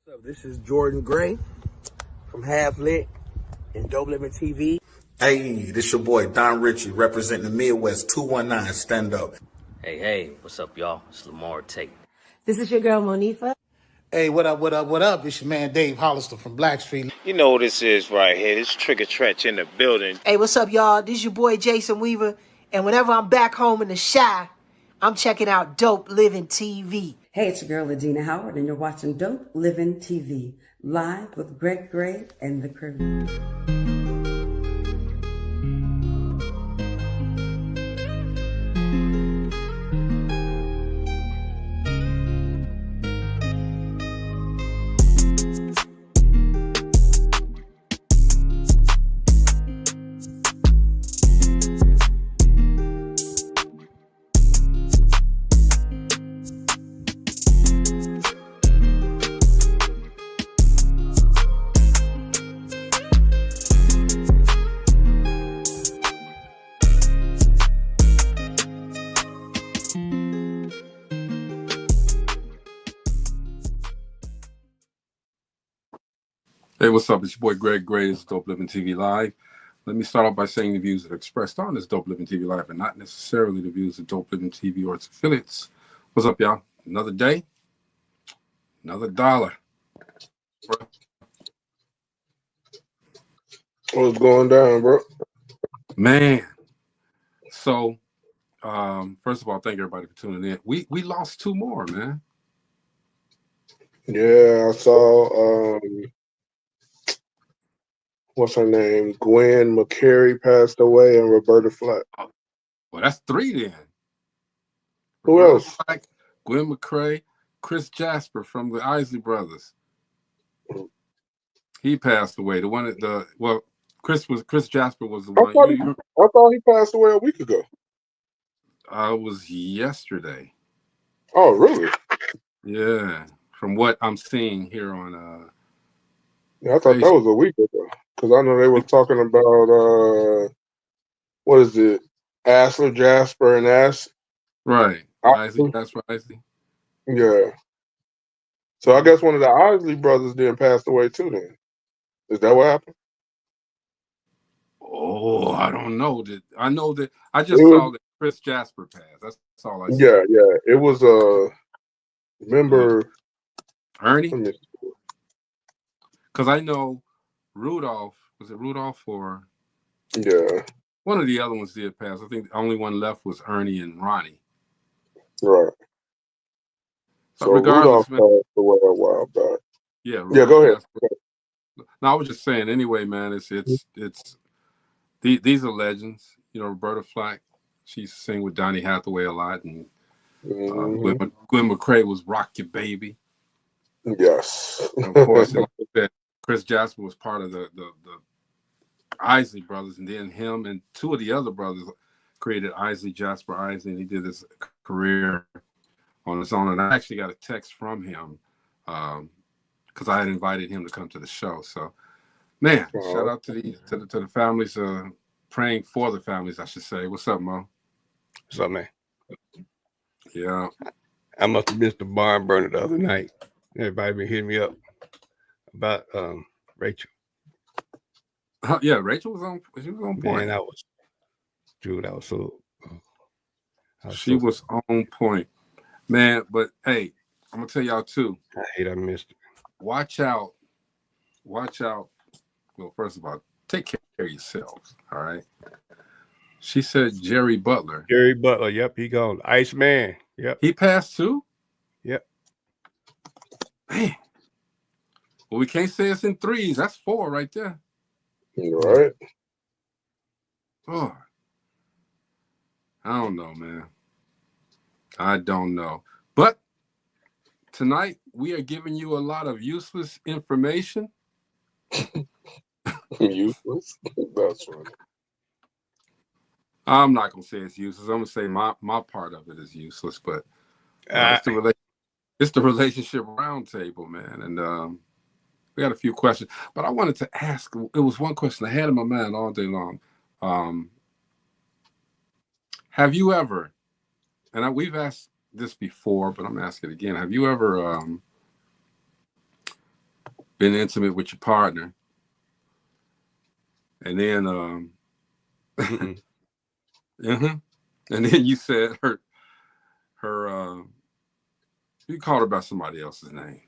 So this is Jordan Gray from Half Lit and Dope Living TV. Hey, this your boy Don Ritchie representing the Midwest 219 Stand Up. Hey, what's up, y'all? It's Lamar Tate. This is your girl, Monifa. Hey, what up, what up, what up? It's your man Dave Hollister from Blackstreet. You know what this is right here. This Trigger Trench in the building. Hey, what's up, y'all? This is your boy Jason Weaver. And whenever I'm back home in the Chi, I'm checking out Dope Living TV. Hey, it's your girl, Adina Howard, and you're watching Dope Living TV, live with Greg Gray and the crew. Hey, what's up? It's your boy Greg Gray. This is Dope Living TV Live. Let me start off by saying the views that are expressed on this Dope Living TV Live are not necessarily the views of Dope Living TV or its affiliates. What's up, y'all? Another day, another dollar. What's going down, bro? Man. So, first of all, thank everybody for tuning in. We lost two more, man. Yeah, I saw what's her name? Gwen McCary passed away and Roberta Flack. Well, that's three then. Who Roberta else? Flack, Gwen McCrae, Chris Jasper from the Isley Brothers. He passed away. The one at Chris Jasper was the one. I thought he passed away a week ago. It was yesterday. Oh, really? Yeah. From what I'm seeing here on Yeah, I thought that was a week ago. Because I know they were talking about what is it? Asler, Jasper, and Ash. Right. Isley, Jasper, Isley. Yeah. So I guess one of the Isley brothers then passed away too then. Is that what happened? Oh, I don't know. I know that I just saw that Chris Jasper passed. That's all I saw. Yeah. It was remember Ernie? Because I know Rudolph, was it Rudolph or one of the other ones did pass. I think the only one left was Ernie and Ronnie. Right. So regardless, Rudolph passed away a while back. Yeah, go ahead. No, I was just saying. Anyway, man, it's these are legends. You know, Roberta Flack, she used to sing with Donny Hathaway a lot, and Gwen McCrae was "Rock Your Baby." Yes. And of course, like I said, Chris Jasper was part of the Isley Brothers, and then him and two of the other brothers created Isley, Jasper Isley, and he did his career on his own. And I actually got a text from him because I had invited him to come to the show. So, man, shout out to the families, praying for the families, I should say. What's up, Mo? What's up, man? Yeah. I must have missed the barn burner the other night. Everybody been hitting me up about Rachel. Yeah, Rachel was on. She was on point. Man, that was so. She was on point, man. But hey, I'm gonna tell y'all too. I missed it. Watch out. Well, first of all, take care of yourselves. All right. She said Jerry Butler. Yep, he gone. Iceman. Yep. He passed too. Yep. Man. Well, we can't say it's in threes. That's four right there. Right. Oh. I don't know, man. I don't know. But tonight we are giving you a lot of useless information. Useless? That's right. I'm not gonna say it's useless. I'm gonna say my part of it is useless, but it's the relationship roundtable, man. And we got a few questions, but I wanted to ask. It was one question I had in my mind all day long. Have you ever, and we've asked this before, but I'm asking it again. Have you ever been intimate with your partner, and then and then you said her you called her by somebody else's name.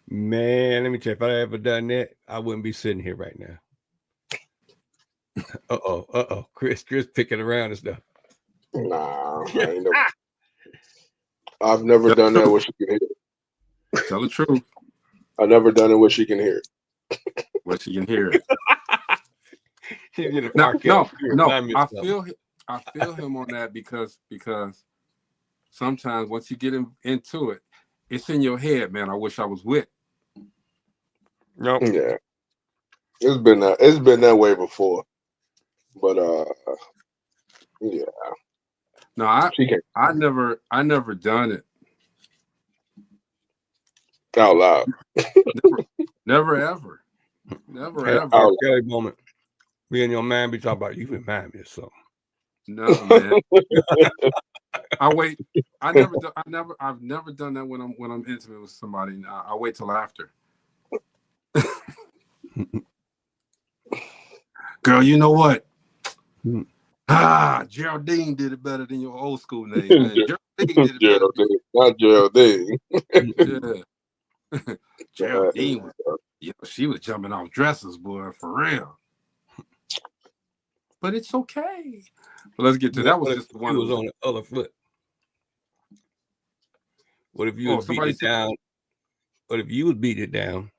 Man, let me tell you, if I ever done that, I wouldn't be sitting here right now. Chris picking around and stuff. Nah, I ain't never. I've never done that where she can hear it. Tell the truth. I've never done it where she can hear it. Where she can hear it. No, I feel him on that because sometimes once you get into it, it's in your head, man. I wish I was with. No. Yeah. It's been that way before. But yeah. No, I never done it. Out loud. Never ever. Ever. R. Kelly moment. Me and your man be talking about, you remind me of something. No, man. I've never done that when I'm intimate with somebody. I wait till after. Girl, you know what? Geraldine did it better than your old school name, man. Geraldine did it better. Not Geraldine. Yeah. Geraldine was, she was jumping off dresses, boy, for real. But it's okay. But let's get to that. Was just the one. He was on the other foot. What if you was beating it down? What if you was beating it down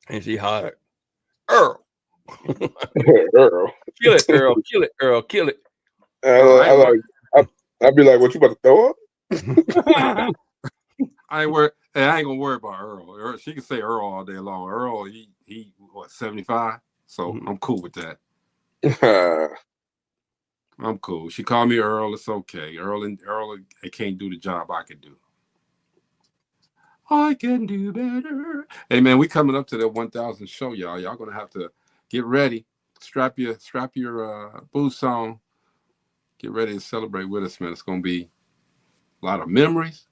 and she hollered, Earl? Earl. Kill it, Earl. Kill it, Earl. Kill it. I'd be like, what, you about to throw up? I ain't gonna worry about Earl. She can say Earl all day long. Earl, he what, 75? So I'm cool with that. I'm cool. She called me Earl. It's okay. Earl, I can't do the job I can do. I can do better. Hey man, we coming up to the 1,000 show, y'all. Y'all gonna have to get ready. Strap your boots on. Get ready to celebrate with us, man. It's gonna be a lot of memories.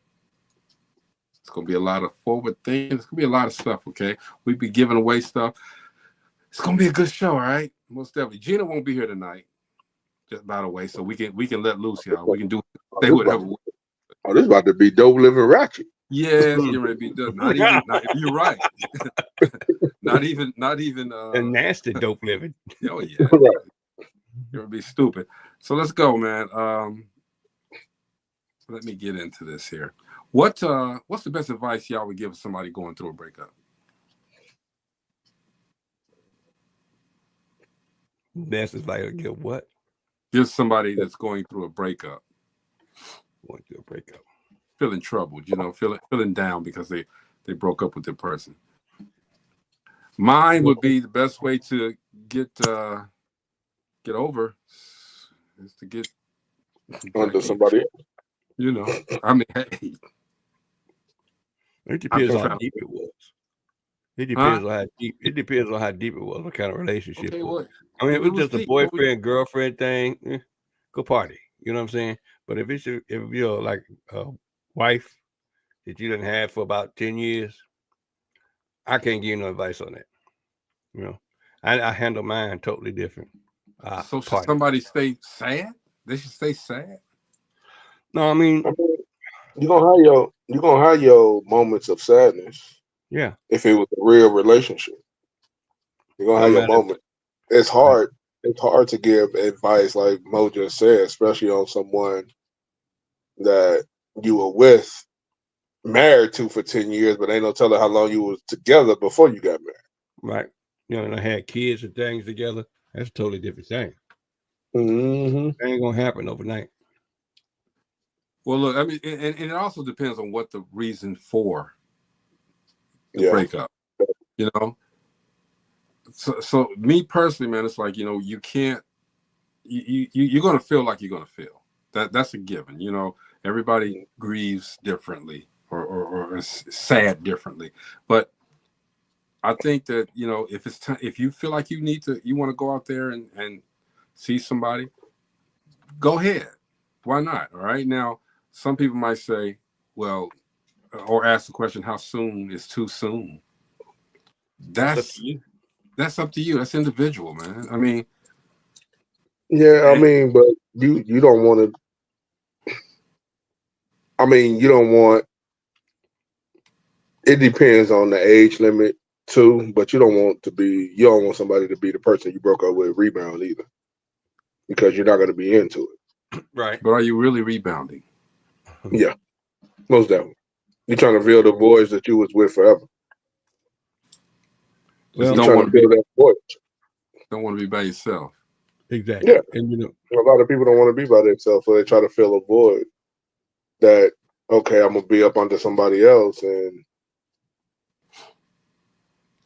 It's gonna be a lot of forward things. It's gonna be a lot of stuff. Okay, we be giving away stuff. It's gonna be a good show, all right? Most definitely. Gina won't be here tonight, just by the way, so we can let loose, y'all. We can say whatever. Oh, this about to be dope living ratchet. Yes, you're ready to be done. You're right. not even and nasty dope living. Oh yeah. You're gonna be stupid. So let's go, man. Let me get into this here. What's the best advice y'all would give somebody going through a breakup? Best advice I would give what? Give somebody that's going through a breakup. Going through a breakup. Feeling troubled, feeling down because they broke up with their person. Mine would be the best way to get over is to get under somebody else. I mean, hey. It depends on how deep it was. It depends on how deep it was, what kind of relationship it was. I mean, if it was just a boyfriend, girlfriend thing, go party. You know what I'm saying? But if you're like a wife that you didn't have for about 10 years, I can't give you no advice on that. I handle mine totally different. So should somebody stay sad? They should stay sad. No, I mean, you're gonna have your moments of sadness. Yeah. If it was a real relationship, you're gonna have your moment. It's hard. It's hard to give advice, like Mo just said, especially on someone that you were married to for 10 years, but ain't no telling how long you was together before you got married. Right. And I had kids and things together. That's a totally different thing. Mm-hmm. It ain't gonna happen overnight. Well, look, I mean, and it also depends on what the reason for the breakup. So me personally, man, it's like, you can't. You're gonna feel like you're gonna feel. That's a given. Everybody grieves differently or is sad differently. But I think that if it's if you feel like you want to go out there and see somebody, go ahead. Why not? All right. Now, some people might say, well, or ask the question, how soon is too soon? That's up to you. That's individual, man. I mean, yeah, I mean, but you don't want to. I mean, you don't want. It depends on the age limit too, but you don't want somebody to be the person you broke up with rebound either, because you're not going to be into it. Right. But are you really rebounding? Yeah, most definitely. You're trying to fill the voids that you was with forever. Well, you're trying to fill that void. Don't want to be by yourself. Exactly. Yeah, and a lot of people don't want to be by themselves, so they try to fill a void that, okay, I'm gonna be up under somebody else, and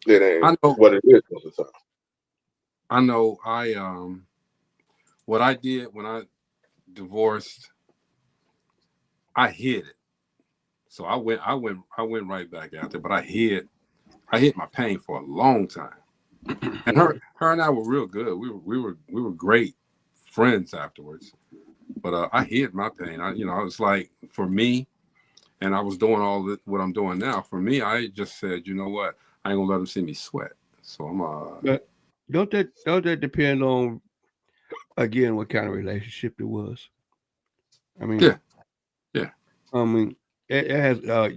it ain't what it is most of the time. I know. What I did when I divorced, I hid it. So I went right back out there, but I hid my pain for a long time. And her and I were real good. We were great friends afterwards. But I hid my pain. It's like, for me, and I was doing all what I'm doing now. For me, I just said, you know what? I ain't gonna let them see me sweat. So I'm But don't that depend on, again, what kind of relationship it was? I mean, yeah. I mean, it has. I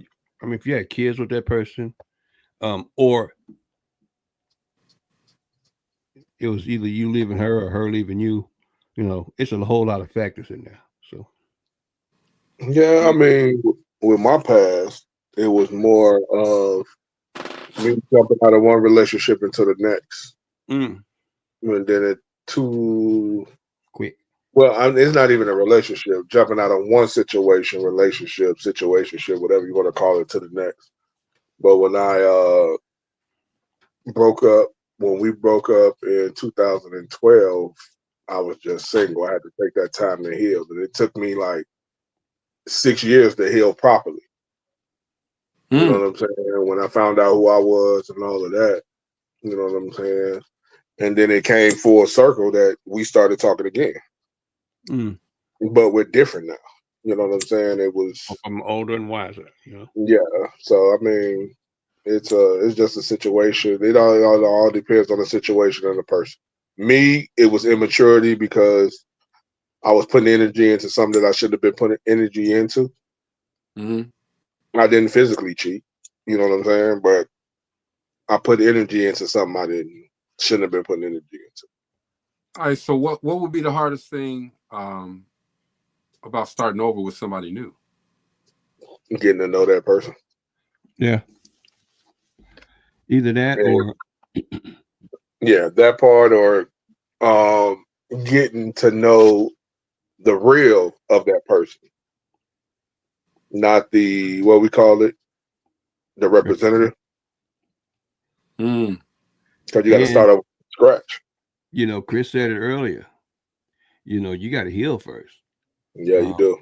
mean, if you had kids with that person, or it was either you leaving her or her leaving you, it's a whole lot of factors in there. So, yeah, I mean, with my past, it was more of me jumping out of one relationship into the next, and then it too quick. Well, it's not even a relationship. Jumping out of one relationship, whatever you want to call it, to the next. But when we broke up in 2012, I was just single. I had to take that time to heal, and it took me like 6 years to heal properly. You know what I'm saying? When I found out who I was and all of that, you know what I'm saying? And then it came full circle that we started talking again. But we're different now. You know what I'm saying? It was, I'm older and wiser, Yeah. So I mean, it's just a situation. It all depends on the situation and the person. Me, it was immaturity because I was putting energy into something that I should have been putting energy into. I didn't physically cheat. You know what I'm saying? But I put energy into something I shouldn't have been putting energy into. All right. So what would be the hardest thing about starting over with somebody new? Getting to know that person. Yeah. Either that or yeah, that part, or getting to know the real of that person, not the, what we call it, the representative. Because you got to start over from scratch. Chris said it earlier. You got to heal first. Yeah, you do.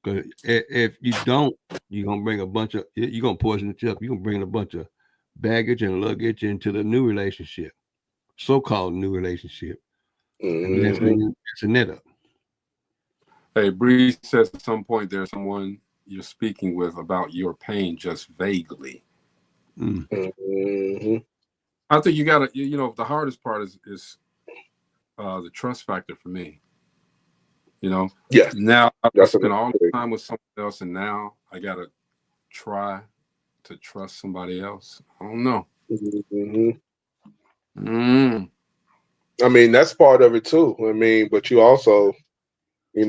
Because if you don't, you're gonna bring you're gonna poison yourself. You're gonna bring a bunch of baggage and luggage into the new relationship, so-called new relationship, and that's a net up. Hey, Bree says at some point there's someone you're speaking with about your pain just vaguely. I think you gotta, the hardest part is the trust factor for me. Yes. Now I spent all the time with someone else, and now I gotta try to trust somebody else. I don't know. I mean, that's part of it too. I mean, but you also, you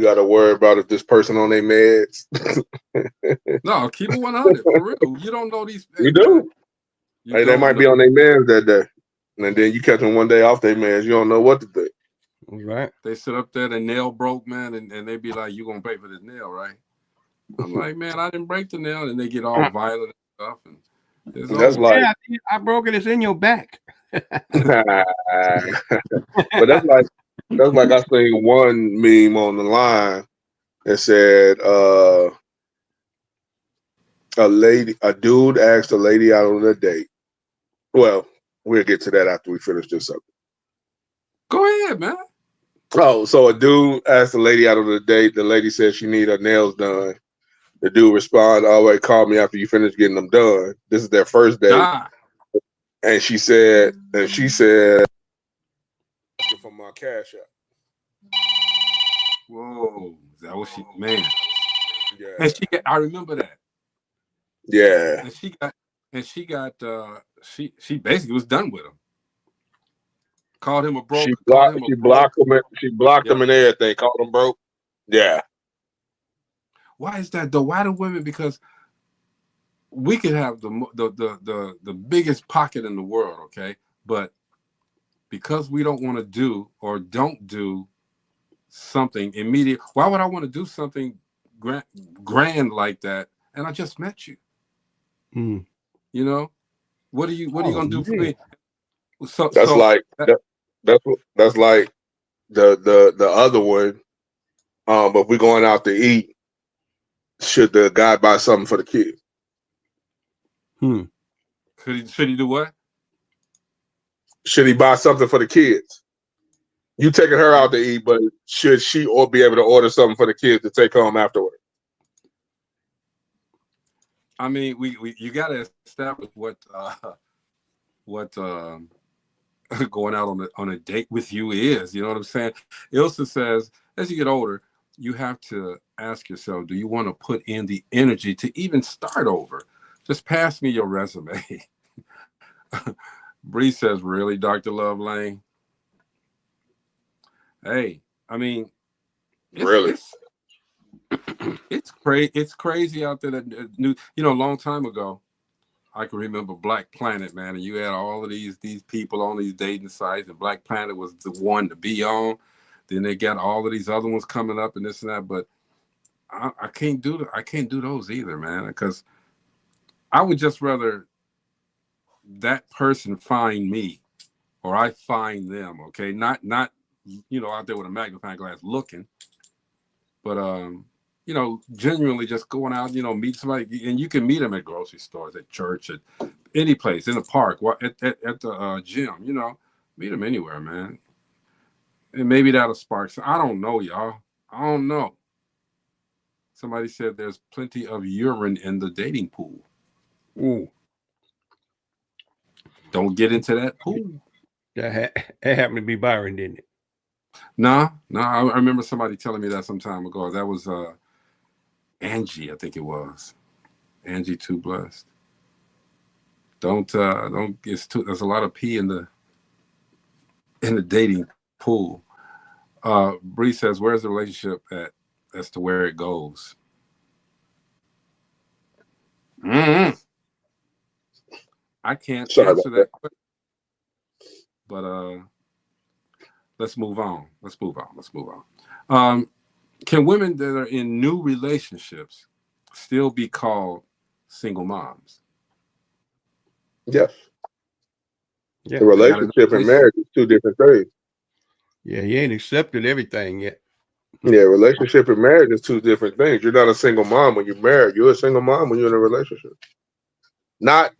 got to worry about if this person on their meds. No, keep it 100 for real. You don't know these. You do. Hey, they might be on their meds that day, and then you catch them one day off their meds. You don't know what to think. Right. They sit up there, the nail broke, man, and they be like, "You gonna pay for this nail, right?" I'm like, "Man, I didn't break the nail," and they get all violent and stuff. And that's like, I broke it. It's in your back. but that's like I seen one meme on the line that said, a dude asked a lady out on a date. Well, we'll get to that after we finish this up. Go ahead, man. Oh, so a dude asked a lady out on a date. The lady said she need her nails done, The dude respond, always call me after you finish getting them done. This is their first date. And she said, from my cash app. Whoa, is that what she, man? Yeah. And I remember that. Yeah. And she basically was done with him. Called him a broke. She blocked him. She blocked him and everything. Called him broke. Yeah. Why is that though? Why do women? Because we could have the biggest pocket in the world, okay? But because we don't want to do or don't do something immediate, why would I want to do something grand like that? And I just met you. Mm. You know, what are you gonna do for me? That's like the other one. But we're going out to eat. Should the guy buy something for the kid? Should he do what? Should he buy something for the kids? You taking her out to eat, but should she or be able to order something for the kids to take home afterward? I mean, you got to establish what going out on a date with you is. You know what I'm saying? Ilsa says, as you get older, you have to ask yourself, do you want to put in the energy to even start over? Just pass me your resume. Bree says, really, Dr. Love Lane? Hey, I mean, it's crazy out there. That new, a long time ago, I can remember Black Planet, man, and you had all of these people on these dating sites, and Black Planet was the one to be on. Then they got all of these other ones coming up and this and that, but I can't do those either, man, because I would just rather that person find me or I find them, okay? Not out there with a magnifying glass looking, but genuinely just going out, meet somebody, and you can meet them at grocery stores, at church, at any place, in the park, at the gym, meet them anywhere, man. And maybe that'll spark. So I don't know, y'all. I don't know. Somebody said there's plenty of urine in the dating pool. Ooh. Don't get into that pool. That happened to be Byron, didn't it? No. I remember somebody telling me that some time ago. That was Angie, I think it was. Angie Too Blessed. Don't there's a lot of pee in the dating pool. Bree says, where's the relationship at as to where it goes? I can't answer that question. But let's move on. Can women that are in new relationships still be called single moms? Yes. Yeah. The relationship and marriage is two different things. Yeah, he ain't accepted everything yet. Yeah, relationship and marriage is two different things. You're not a single mom when you're married. You're a single mom when you're in a relationship. Not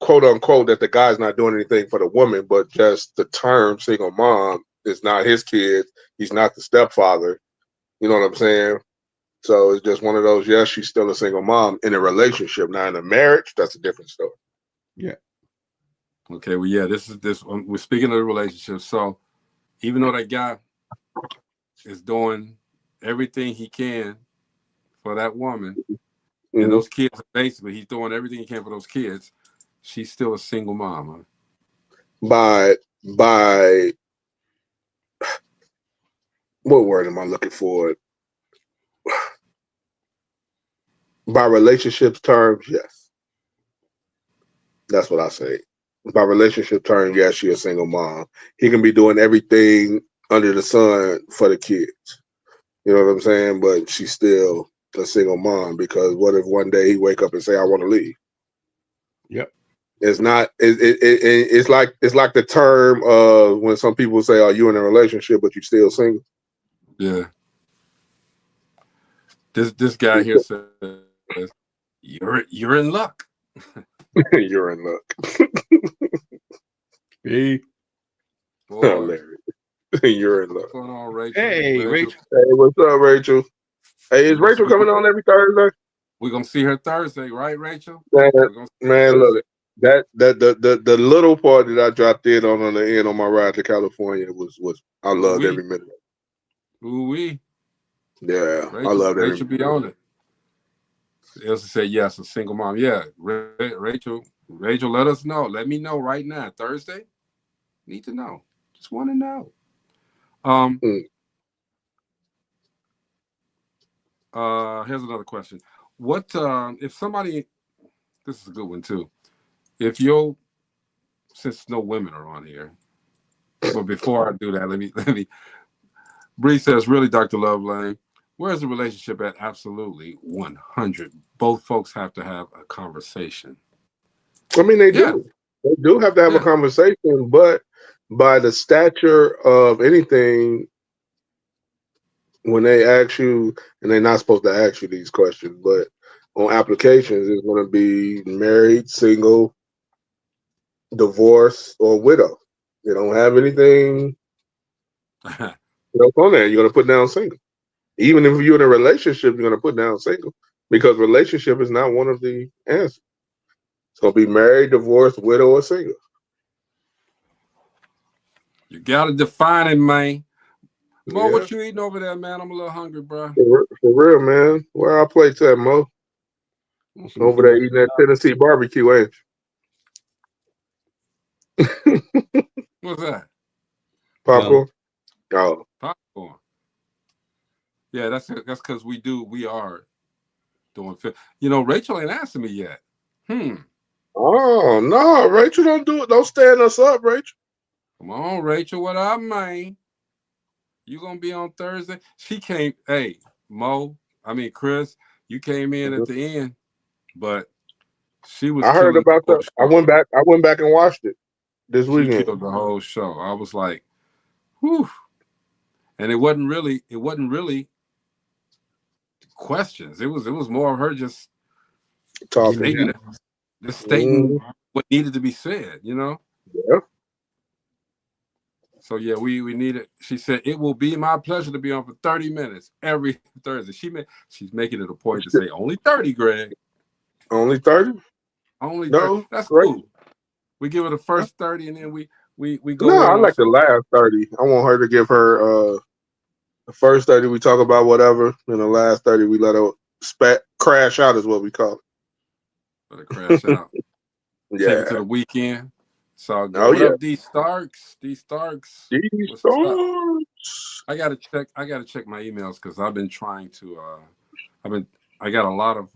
quote unquote that the guy's not doing anything for the woman, but just the term single mom is not his kid. He's not the stepfather. You know what I'm saying? So it's just one of those, yes, she's still a single mom in a relationship. Now in a marriage, that's a different story. Yeah. Okay, well, yeah, we're speaking of the relationship. So even though that guy is doing everything he can for that woman, and those kids, basically, he's doing everything he can for those kids, she's still a single mom. By what word am I looking for? By relationships terms, yes. That's what I say. By relationship terms, yes, she's a single mom. He can be doing everything under the sun for the kids. You know what I'm saying? But she's still a single mom, because what if one day he wake up and say, I want to leave? Yep. It's not. It's like the term of when some people say, "Are you in a relationship but you still single?" Yeah. This guy here says, "You're in luck." You're in luck. Hey. Hilarious. You're in luck. What's going on, Rachel? Hey, Rachel. Hey, what's up, Rachel? Hey, is Rachel coming on every Thursday? We're gonna see her Thursday, right, Rachel? Man, We're gonna see her man, Thursday. look, the little part that I dropped in on the end on my ride to California was I loved every minute. Ooh-wee. Yeah, I Rachel, loved every Rachel minute. be on it. Elsa said yes, a single mom. Yeah, Rachel, let us know. Let me know right now. Thursday? Need to know. Just want to know. Here's another question. What if somebody, this is a good one too. If you'll, since no women are on here, but before I do that, let me Bree says, really, Dr. Lovelane, where's the relationship at? Absolutely 100. Both folks have to have a conversation. I mean, they do. They do have to have a conversation, but by the stature of anything, when they ask you, and they're not supposed to ask you these questions, but on applications, it's going to be married, single, divorced, or widow. They don't have anything else on there. You're going to put down single. Even if you're in a relationship, you're going to put down single because relationship is not one of the answers. It's going to be married, divorced, widow, or single. You got to define it, man. Mo, what you eating over there, man? I'm a little hungry, bro. For real, man. Where I play at, Mo? Over there eating that Tennessee barbecue, ain't you? What's that? Popcorn. Oh, popcorn. Yeah, that's because we are doing film. You know, Rachel ain't answered me yet. Oh no, Rachel, don't do it. Don't stand us up, Rachel. Come on, Rachel. What up, man? You gonna be on Thursday? She came. Hey, Chris, you came in at the end, but she was. I heard about that. I went back and watched it this weekend. She killed the whole show. I was like, whew. And it wasn't really questions. It was more of her just talking, stating what needed to be said. You know. Yeah. So yeah, we need it. She said it will be my pleasure to be on for 30 minutes every Thursday. She's making it a point to say only 30, Greg. Only 30? Only 30. No, that's great. Cool. We give her the first 30 and then we go. No, I like the last 30. I want her to give her the first 30 we talk about whatever, and the last 30 we let her crash out is what we call it. Let her crash out. Yeah. Take it to the weekend. So oh, what yeah. up, D Starks? What's up? I gotta check my emails because I've been trying to I got a lot of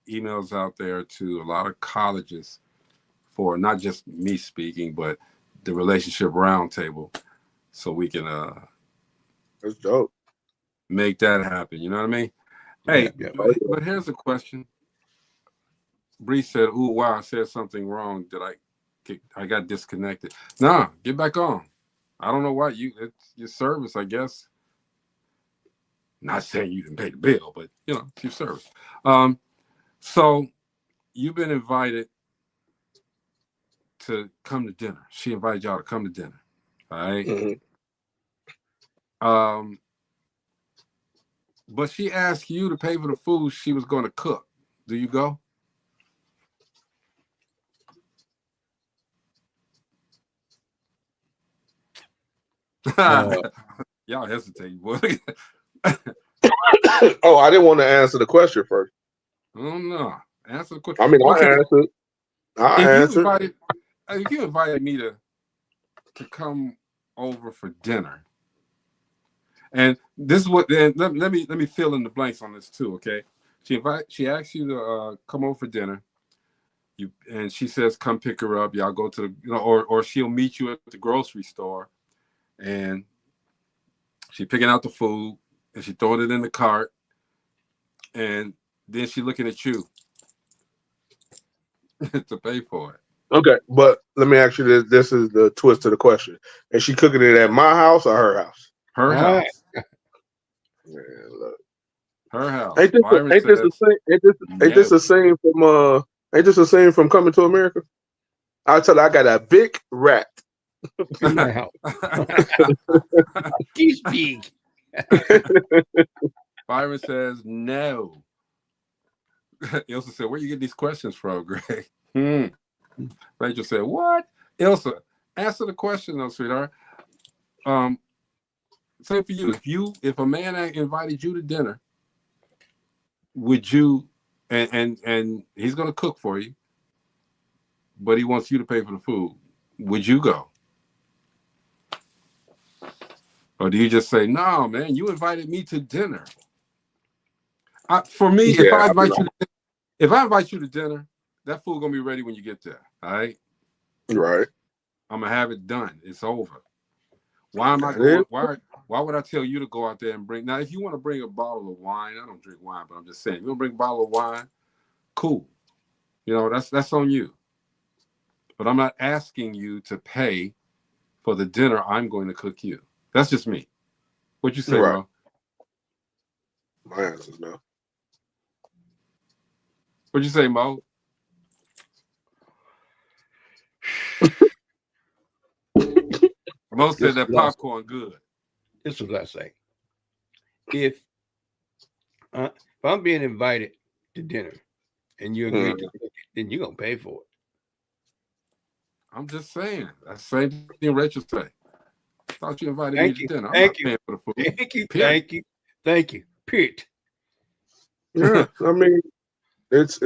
emails out there to a lot of colleges for not just me speaking, but the Relationship Roundtable, so we can that's dope. Make that happen. You know what I mean? Hey, but here's a question. Bree said, "Ooh, wow, I said something wrong. I got disconnected." Nah, get back on. I don't know why it's your service, I guess. Not saying you didn't pay the bill, but it's your service. So you've been invited to come to dinner. She invited y'all to come to dinner. All right. But she asked you to pay for the food she was going to cook. Do you go? Y'all hesitate, boy. Oh, I didn't want to answer the question first. Oh no, answer the question. I mean, I answered. If you invited me to come over for dinner, and this is what. Then let me fill in the blanks on this too. Okay, she asks you to come over for dinner. And she says, come pick her up. Y'all go to the or she'll meet you at the grocery store, and she picking out the food and she throwing it in the cart, and then she looking at you to pay for it. Okay, but let me ask you this. This is the twist to the question. Is she cooking it at my house or her house? Her house. Man, look. Her house. Ain't this a scene from Coming to America? I'll tell you, I got a big rat in my house. He's big. Byron says no. Ilsa said, "Where you get these questions from, Greg?" Rachel said, "What?" Ilsa, answer the question, though, sweetheart. Same for you. If a man invited you to dinner, would you? And he's gonna cook for you, but he wants you to pay for the food. Would you go? Or do you just say, "No, man, you invited me to dinner"? For me, if I invite you to dinner, that food gonna be ready when you get there. All right. Right. I'm gonna have it done. It's over. Why am I going? Why would I tell you to go out there and bring? Now, if you want to bring a bottle of wine, I don't drink wine, but I'm just saying, you want to bring a bottle of wine, cool. You know, that's on you. But I'm not asking you to pay for the dinner I'm going to cook you. That's just me. What you say, Right. Mo? My answer is no. What'd you say, Mo? Mo said that popcorn good. This is what I say. If I'm being invited to dinner and you agree to cook it, then you're gonna pay for it. I'm just saying. That's the same thing Rachel said. I thought you invited me to dinner. I'm not paying for the food. Thank you. Period. Yeah, I mean, it's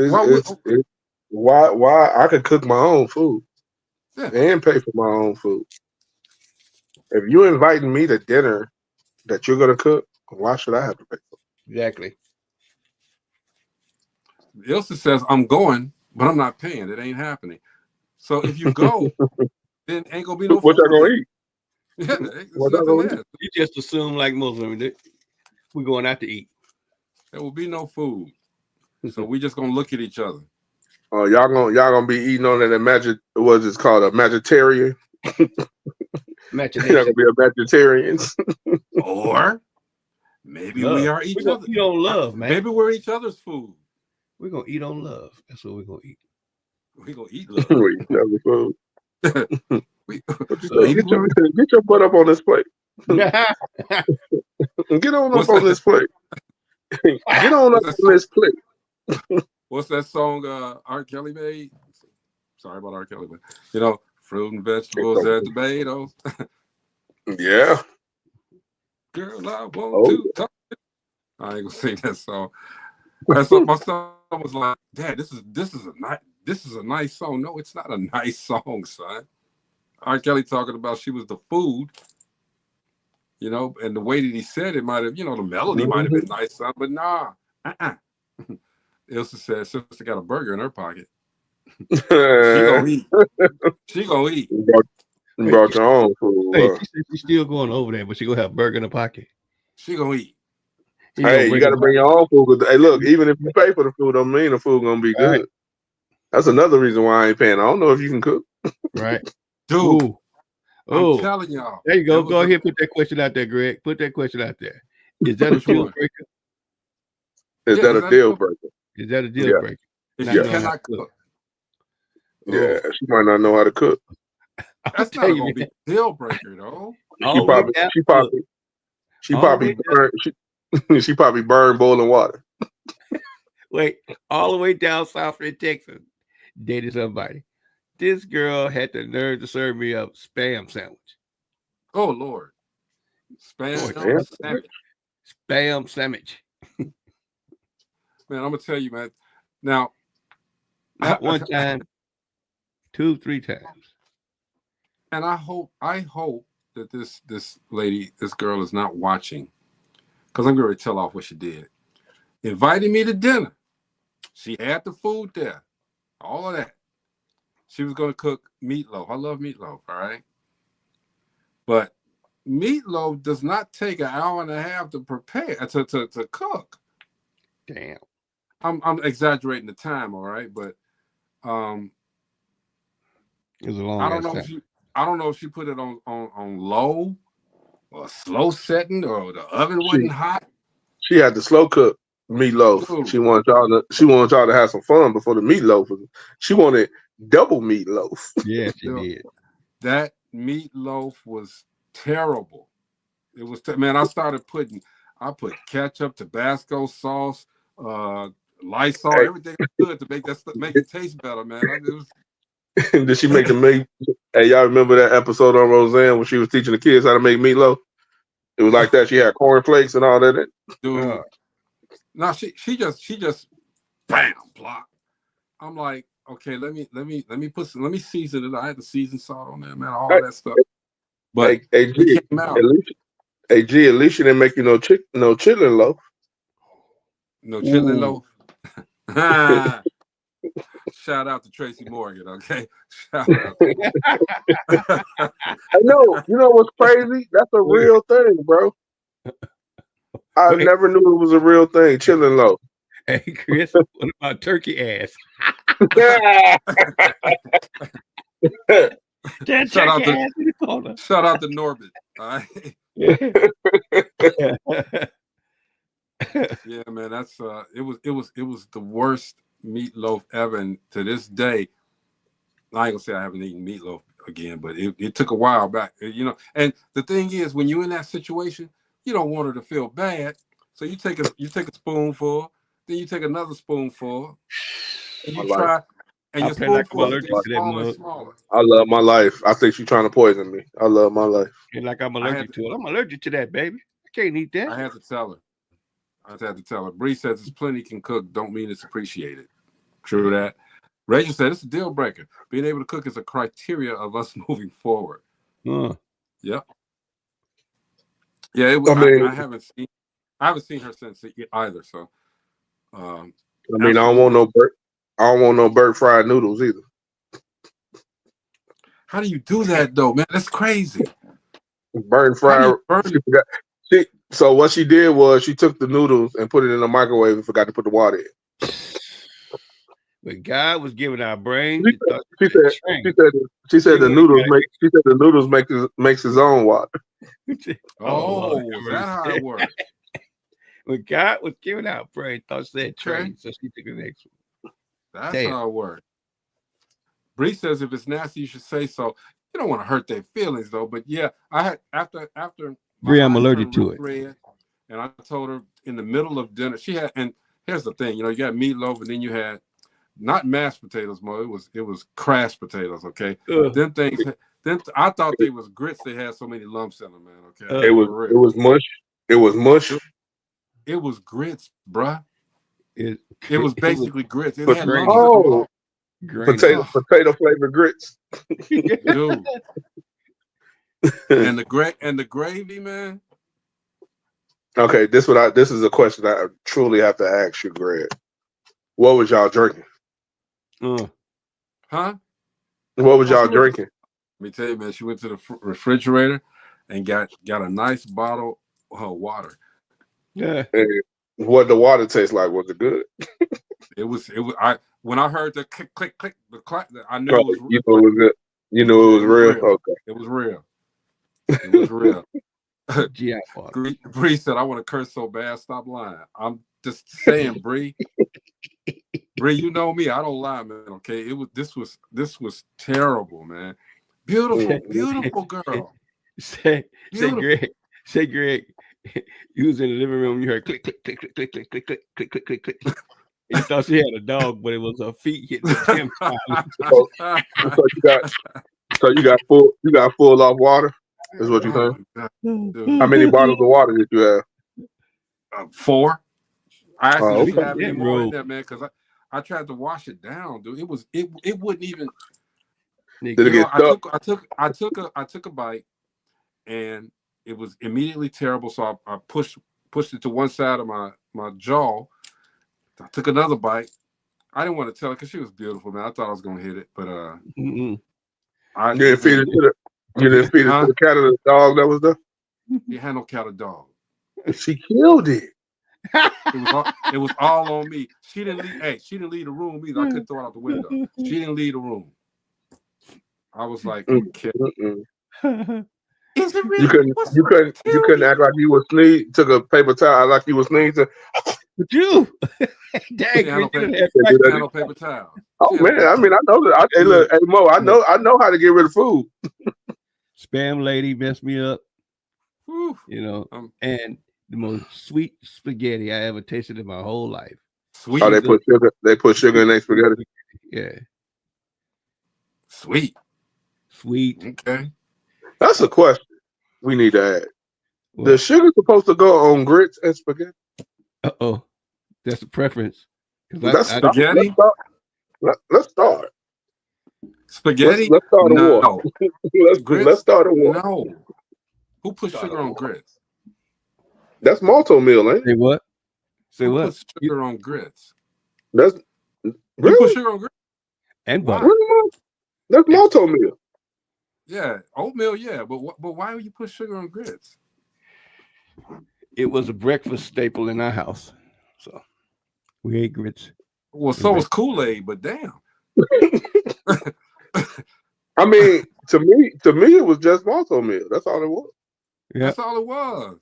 why I could cook my own food and pay for my own food. If you inviting me to dinner that you're gonna cook, why should I have to pay for it? Exactly. Ilsa says, "I'm going, but I'm not paying. It ain't happening." So if you go, then ain't gonna be no what food. What y'all gonna eat? Yeah, there's nothing there. You just assume like Muslim, we're going out to eat. There will be no food. So we just gonna look at each other. Oh, y'all gonna be eating on that what's it called, a vegetarian? Y'all gonna be a vegetarian. Or maybe we are each other. Eat on love, man. Maybe we're each other's food. We're gonna eat on love. That's what we're gonna eat. We're gonna eat love. We each other's food. Get your butt up on this plate. Get on up on this plate. Get on up on this plate. What's that song R. Kelly made? Sorry about R. Kelly, but you know, fruit and vegetables and tomatoes. Yeah. Girl, I want to talk. I ain't gonna sing that song. That's what my son was like, "Dad, this is a nice song." No, it's not a nice song, son. R. Kelly talking about she was the food, you know, and the way that he said it might have, you know, the melody might have been nice, son, but nah. Ilsa said sister got a burger in her pocket. She gonna eat. She gonna eat. You brought your own food. Hey, she said she's still going over there, but she gonna have a burger in her pocket. She gonna eat. Hey, you got to bring your own food. Hey, look, even if you pay for the food, don't mean the food gonna be good. That's another reason why I ain't paying. I don't know if you can cook. Right, dude. I'm telling y'all. There you go. Go ahead, put that question out there, Greg. Put that question out there. Is that a deal breaker? Is that a deal breaker? Is that a deal breaker? If she cannot cook. Yeah, she might not know how to cook. That's not gonna be a deal breaker, though. She probably burned boiling water. Wait, all the way down south in Texas, dated somebody. This girl had the nerve to serve me a spam sandwich. Oh Lord, spam sandwich. Spam sandwich. Man, I'm gonna tell you, man. Now, not one time, 2-3 times. And I hope that this girl is not watching, because I'm going to tell off what she did. Invited me to dinner. She had the food there, all of that. She was going to cook meatloaf. I love meatloaf, all right? But meatloaf does not take an hour and a half to prepare, to cook. Damn. I'm exaggerating the time, all right? But it was a long I don't know if she put it on low or slow setting, or the oven wasn't hot. She had the slow cook meatloaf. Dude. She wanted y'all to have some fun before the meatloaf. She wanted double meatloaf. Yeah, she did. That meatloaf was terrible. It was man. I put ketchup, Tabasco sauce, Lysol, everything good to make it taste better, man. Did she make the meat? Hey, y'all remember that episode on Roseanne when she was teaching the kids how to make meatloaf? It was like that. She had cornflakes and all that. Dude, no, she just bam, block. I'm like, okay, let me season it. I had to season salt on there, man, all that stuff. But it came out. At least she didn't make you no chitlin loaf. No chitlin loaf. Shout out to Tracy Morgan, okay? Shout out. I know. You know what's crazy? That's a real thing, bro. I never knew it was a real thing. Chitlin loaf. Hey, Chris, what about turkey ass? Shout out to Norbit. All right? Yeah, man, that's it was the worst meatloaf ever, and to this day, I ain't gonna say I haven't eaten meatloaf again, but it took a while back, you know. And the thing is, when you're in that situation, you don't want her to feel bad, so you take a spoonful, then you take another spoonful, and you try, and your spoonful is getting smaller and smaller. I love my life. I think she's trying to poison me. I love my life. And like I'm allergic to it. I'm allergic to that, baby. I can't eat that. I had to tell her. Bree says it's plenty can cook, don't mean it's appreciated. True that. Rachel said it's a deal breaker. Being able to cook is a criteria of us moving forward. Yep. Yeah, I haven't seen her since either. So I don't want no burnt fried noodles either. How do you do that though, man? That's crazy. Burnt fried. So what she did was she took the noodles and put it in the microwave and forgot to put the water in. But God was giving our brains. She said the noodles makes his own water. Oh, is that how it works? When God was giving out brains, thought she said train, so she took the next one. That's how it works. Bree says if it's nasty, you should say so. You don't want to hurt their feelings though. But yeah, I had after Bree, I'm allergic to it. Red, and I told her in the middle of dinner, she had, and here's the thing, you know, you got meatloaf and then you had not mashed potatoes, Mo. It was crashed potatoes, okay? Then I thought they was grits. They had so many lumps in them, man. Okay. It was mush. It was mush. It was grits, bruh. It was basically grits. It had potato flavored grits. Dude. and the gravy, man. Okay, this is a question I truly have to ask you, Greg. What was y'all drinking? Huh? What was y'all drinking? Let me tell you, man. She went to the refrigerator and got a nice bottle of water. Yeah. And what the water tastes like? Was it good? It was. When I heard the click, click, click, the clap, I knew it was real. You knew it was good. You knew it was real. Okay. It was real. It was real. Bree said, "I want to curse so bad. Stop lying." I'm just saying, Bree. Bree, you know me. I don't lie, man. Okay, this was terrible, man. Beautiful girl. Say Greg. You was in the living room. You heard click, click, click, click, click, click, click, click, click, click, click, click. You thought she had a dog, but it was her feet hitting the So you got full off water. Is what you saying? How many bottles of water did you have? 4. I actually didn't have any more in there, man, because I tried to wash it down, dude. It wouldn't even. Did it get stuck? I took a bite, and it was immediately terrible. So I pushed it to one side of my jaw. I took another bite. I didn't want to tell her because she was beautiful, man. I thought I was gonna hit it, but you didn't feed it to the cat or the dog that was there? You had no cat or dog. She killed it. It was all on me. She didn't leave the room either. I couldn't throw it out the window. She didn't leave the room. I was like, okay. Is it really? You couldn't act like you was sneezing. Took a paper towel like you was sneezing. You. Dang, no paper towel. Oh man, I mean, I know that. Hey, Mo, I know how to get rid of food. Spam lady messed me up. Whew. You know, and the most sweet spaghetti I ever tasted in my whole life. Sweet. Oh, they put sugar. They put sugar in their spaghetti. Yeah. Sweet. Okay. That's a question we need to ask. What? The sugar supposed to go on grits and spaghetti? That's a preference. Let's spaghetti. Let's start. Spaghetti. Let's start a war. No. let's start a war. No. Who put sugar on grits? That's malto meal, ain't it? Say what? Say Who what? puts sugar on grits? That's You really? put sugar on grits? And butter. Really? That's malto meal. Yeah, oatmeal. Yeah, but why would you put sugar on grits? It was a breakfast staple in our house, so we ate grits. Well, so was Kool-Aid, but damn. I mean, to me, it was just malto meal. That's all it was. Yeah, that's all it was.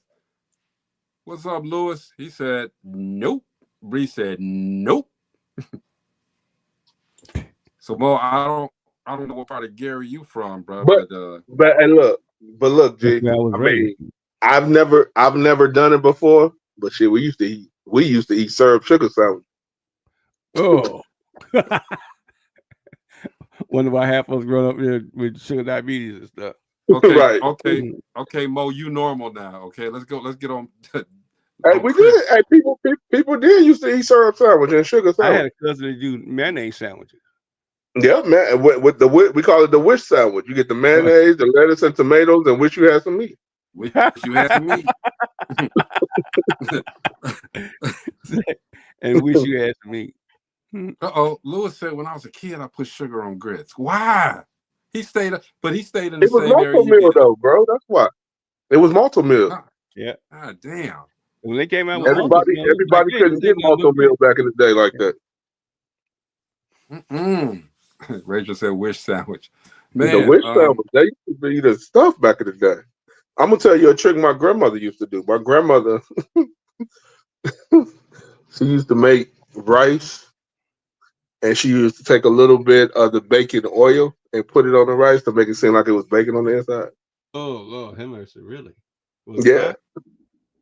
What's up, Lewis? He said nope. Bree said nope. So, Mo, I don't know what part of Gary you from, bro. But look, G. I mean, I've never done it before. But shit, we used to eat syrup sugar sandwich. Oh. Wonder why half of us growing up here with sugar diabetes and stuff. Okay, right. Okay, Mo, you normal now. Okay, let's go. Let's get on. Hey, we did. Hey, people did used to eat syrup sandwich and sugar sandwich. I had a cousin that do mayonnaise sandwiches. Yeah, man. With we call it the wish sandwich. You get the mayonnaise, the lettuce, and tomatoes, and wish you had some meat. Wish you had some meat. And wish you had some meat. Lewis said when I was a kid, I put sugar on grits. Why? He stayed in the same area. It was malto meal though, bro. That's why. It was malto meal. Yeah. God damn. When they came out, everybody couldn't get malto meal back in the day like that. Rachel said wish sandwich. Man, the wish sandwich. They used to be the stuff back in the day. I'm gonna tell you a trick my grandmother used to do. My grandmother, she used to make rice, and she used to take a little bit of the bacon oil and put it on the rice to make it seem like it was bacon on the inside. Oh Lord, have mercy, really? Yeah,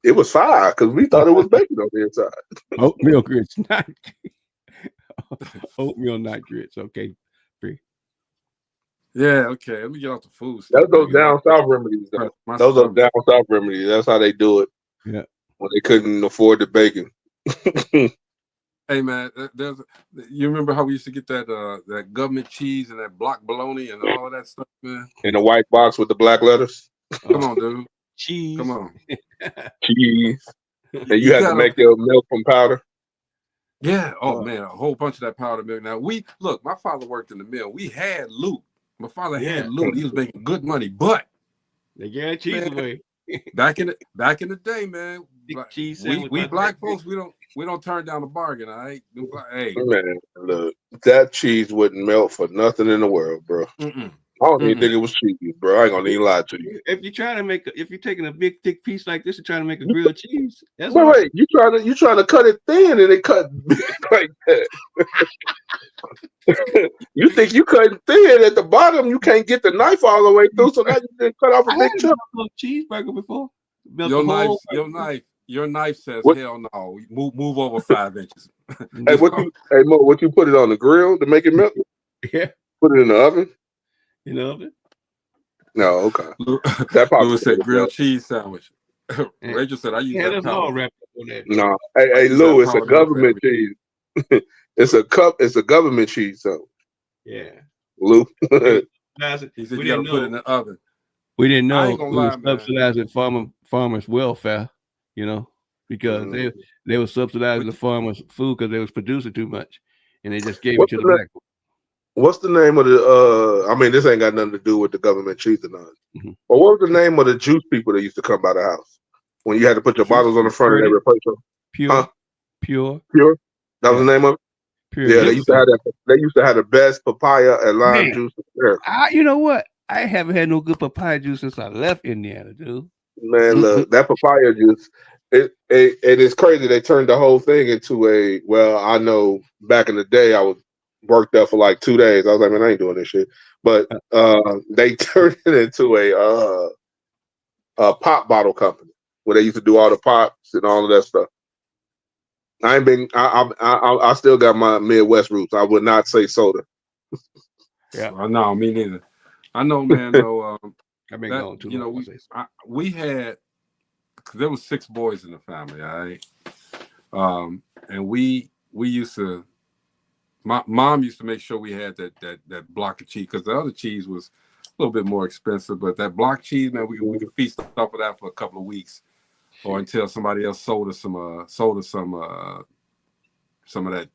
it was fire because we thought it was bacon on the inside. Oatmeal grits, not oatmeal, not grits. Okay, free. Yeah, okay. Let me get off the food. That's those down south remedies. Those are down south remedies. That's how they do it. Yeah, when they couldn't afford the bacon. Hey man, you remember how we used to get that that government cheese and that block bologna and all of that stuff, man? In a white box with the black letters. Come on, dude. Cheese. Come on. Cheese. And you had to make your milk from powder. Yeah. Oh man, a whole bunch of that powdered milk. Now my father worked in the mill. We had loot. My father had loot. He was making good money, but they gave cheese away. Back in the day, man. Cheese we black folks, we don't turn down a bargain, all right? Hey, man, look, that cheese wouldn't melt for nothing in the world, bro. I don't even think it was cheese, bro. I ain't gonna even lie to you. If you're taking a big thick piece like this and trying to make a grilled cheese, that's wait, you trying to cut it thin and it cut big like that. You think you cut it thin at the bottom, you can't get the knife all the way through, so now you can cut off a big chunk. Cheeseburger before. Your knife says hell no. Move over 5 inches. Hey, Mo, what you put it on the grill to make it melt? Yeah. Put it in the oven. In the oven? No, okay. That Lewis said grilled cheese sandwich. Rachel said I use that powder. No, hey, Lou, it's a government cheese. It's a government cheese sandwich. Yeah. Lou. He said you gotta put it in the oven. We didn't know it was subsidizing farmers' welfare, because they were subsidizing the farmers' food because they was producing too much, and they just gave it to the black people. What's the name of the? I mean, this ain't got nothing to do with the government cheese or nothing. But what was the name of the juice people that used to come by the house when you had to put your bottles on the front and they replace them? Pure. That was the name of it. Pure. Yeah, they used to have that. They used to have the best papaya and lime juice. You know what? I haven't had no good papaya juice since I left Indiana, dude. Man, look, that papaya juice. It is crazy. They turned the whole thing into a. Well, I know back in the day, I was worked there for like 2 days. I was like, man, I ain't doing this shit. But they turned it into a pop bottle company where they used to do all the pops and all of that stuff. I ain't been. I still got my Midwest roots. I would not say soda. Yeah, no, me neither. I know, man. Though I've been that gone too you know long. we had, cause there was 6 boys in the family, all right. And we used to. My mom used to make sure we had that block of cheese, because the other cheese was a little bit more expensive. But that block cheese, man, we could feast off of that for a couple of weeks, or until somebody else sold us some of that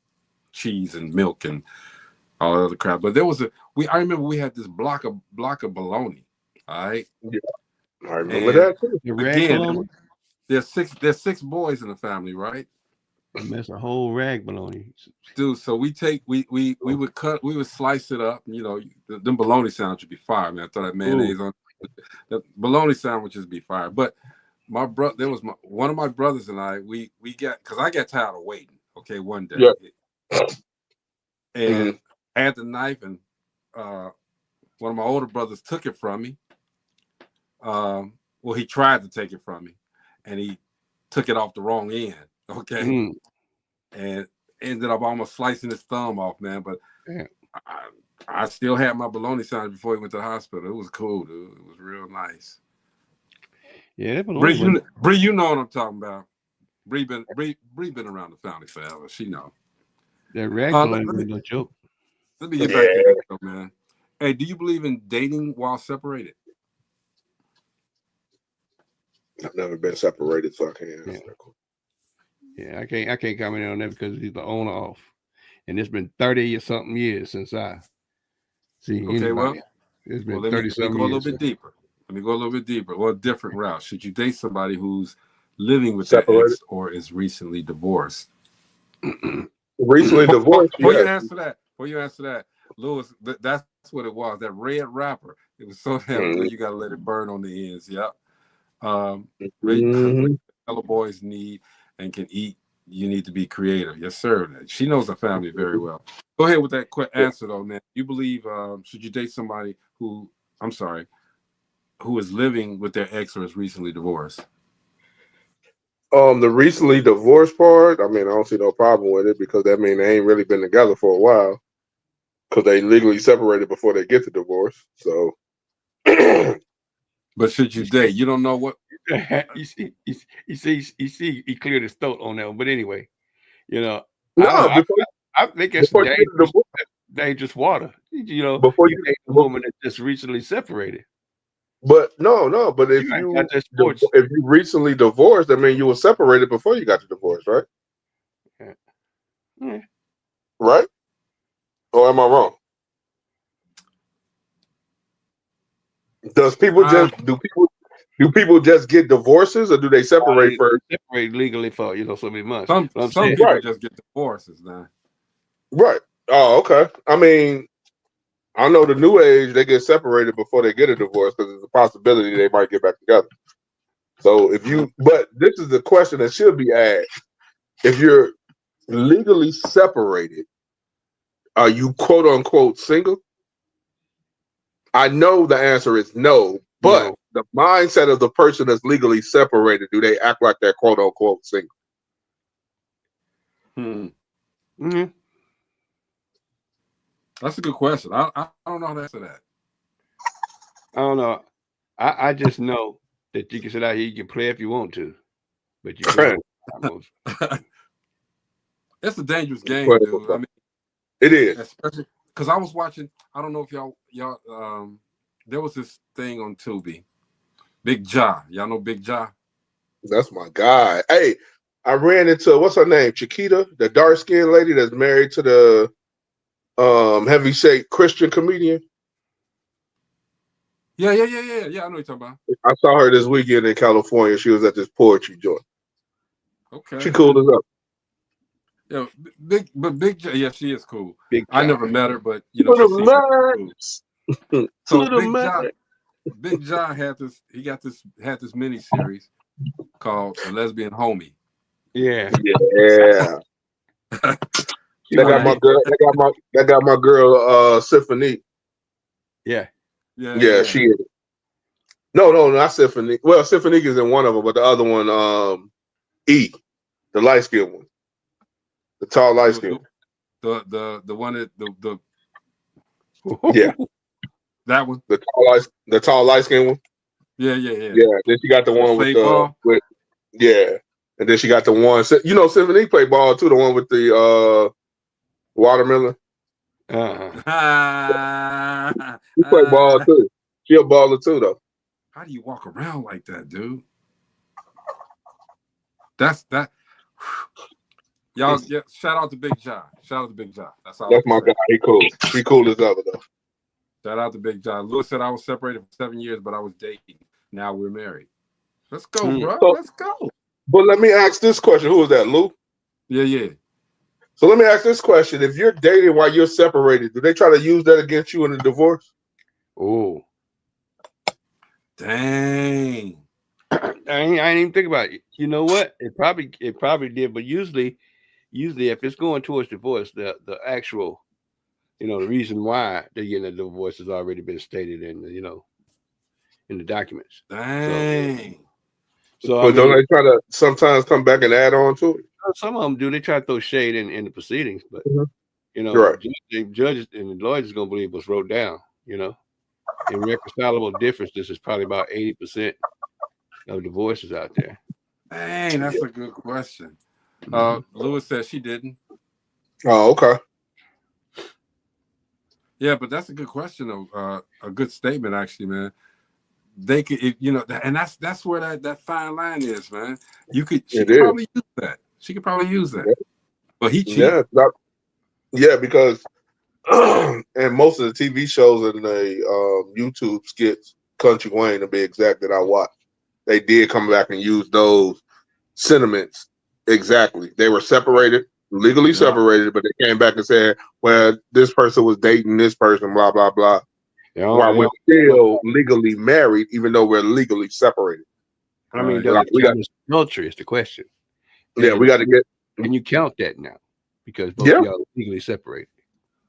cheese and milk and all that other crap. But there was I remember we had this block of bologna. All right. Yeah, I remember that too. The rag Again, bologna? there's 6 boys in the family, right? And that's a whole rag bologna. Dude, so we would slice it up. You know, them bologna sandwiches would be fire, man. I throw that mayonnaise on. The bologna sandwiches be fire. But my brother, one of my brothers and I, we got, because I got tired of waiting. Okay, one day, and I had the knife, and one of my older brothers took it from me. Well, he tried to take it from me, and he took it off the wrong end. Okay, and ended up almost slicing his thumb off, man. But I still had my bologna sandwich before he went to the hospital. It was cool, dude. It was real nice. Yeah, that bologna. Bree, you know what I'm talking about. Bree been around the family forever. She know. That rag bologna is no joke. Let me get back to this, man. Hey, do you believe in dating while separated? I've never been separated, so I can't answer that question. Yeah, I can't comment on that because he's the owner off, and it's been 30 or something years since I see anybody. Well, it's been let 30 me something go a years. little bit deeper. Let me go a little bit deeper, or a different route. Should you date somebody who's living with their ex or is recently divorced? Recently divorced. Before you answer that, Lewis, that's what it was. That red wrapper. It was so damn good. You gotta let it burn on the ends. Yep. Fellow boys need and can eat. You need to be creative. Yes, sir. She knows her family very well. Go ahead with that quick answer, though, man. You believe should you date somebody who is living with their ex or is recently divorced? The recently divorced part, I mean, I don't see no problem with it, because that means they ain't really been together for a while, because they legally separated before they get the divorce. So, but should you date? You don't know what. you see, he cleared his throat on that one. But anyway, you know, no, I think it's dangerous water. You know, before you date a woman that just recently separated. But no. But if you recently divorced, I mean, you were separated before you got the divorce, right? Yeah. Right? Or am I wrong? Do people just get divorces, or do they separate first? They separate legally for so many months. Some people just get divorces now. Right. Oh, okay. I mean, I know the new age, they get separated before they get a divorce, because there's a possibility they might get back together. So but this is the question that should be asked. If you're legally separated, are you quote unquote single? I know the answer is no, but the mindset of the person that's legally separated, do they act like they're quote unquote single? That's a good question. I don't know how to answer that. I don't know. I just know that you can sit out here, you can play if you want to, but you can't. It's a dangerous game, dude. I mean, it is, especially because I was watching. I don't know if y'all. There was this thing on Tubi, Big Ja. Y'all know Big Ja? That's my guy. Hey, I ran into what's her name, Chiquita, the dark skinned lady that's married to the heavyweight Christian comedian. Yeah. I know what you're talking about. I saw her this weekend in California. She was at this poetry joint. Okay. She cool as up. Yeah, Big Ja, yeah, she is cool. I never met her, but she seems cool. So Big Ja had this mini series called The Lesbian Homie. Yeah. They got my girl Symphony. Yeah. She is. No, not Symphony. Well, Symphony is in one of them, but the other one, E, the light skinned one. The tall light skin. The one that the Yeah. That one. The tall light skin one. Yeah. Then she got the one with the and then she got the one. You know, Symphony played ball too. The one with the watermelon. She played ball too. She a baller too, though. How do you walk around like that, dude? That's that. Y'all, shout out to Big John. Shout out to Big John. That's my guy. He cool. He cool as ever, though. Shout out to Big John. Lewis said I was separated for 7 years, but I was dating. Now we're married. Let's go, bro. Let's go. But let me ask this question. Who was that, Lou? Yeah. So let me ask this question. If you're dating while you're separated, do they try to use that against you in a divorce? Oh. Dang. I didn't even think about it. You know what? It probably did, but usually if it's going towards divorce, the actual, the reason why they're getting a divorce has already been stated in the documents. Dang. So don't they try to sometimes come back and add on to it? Some of them do. They try to throw shade in the proceedings, but right. the judges and the lawyers is gonna believe what's wrote down. Irreconcilable differences is probably about 80% of divorces out there. Dang, that's a good question. Lewis says she didn't. Oh, okay. Yeah, but that's a good question, though. A good statement, actually, man. They could, and that's where that fine line is, man. She could probably use that. She could probably use that. But he cheated. Yeah, because and most of the TV shows and the YouTube skits, Country Wayne to be exact, that I watched, they did come back and use those sentiments exactly. They were separated, legally separated, but they came back and said, well, this person was dating this person, blah, blah, blah. While we're still legally married, even though we're legally separated. I mean, adultery is the question. Yeah, we got to get. And you count that now because both of y'all are legally separated.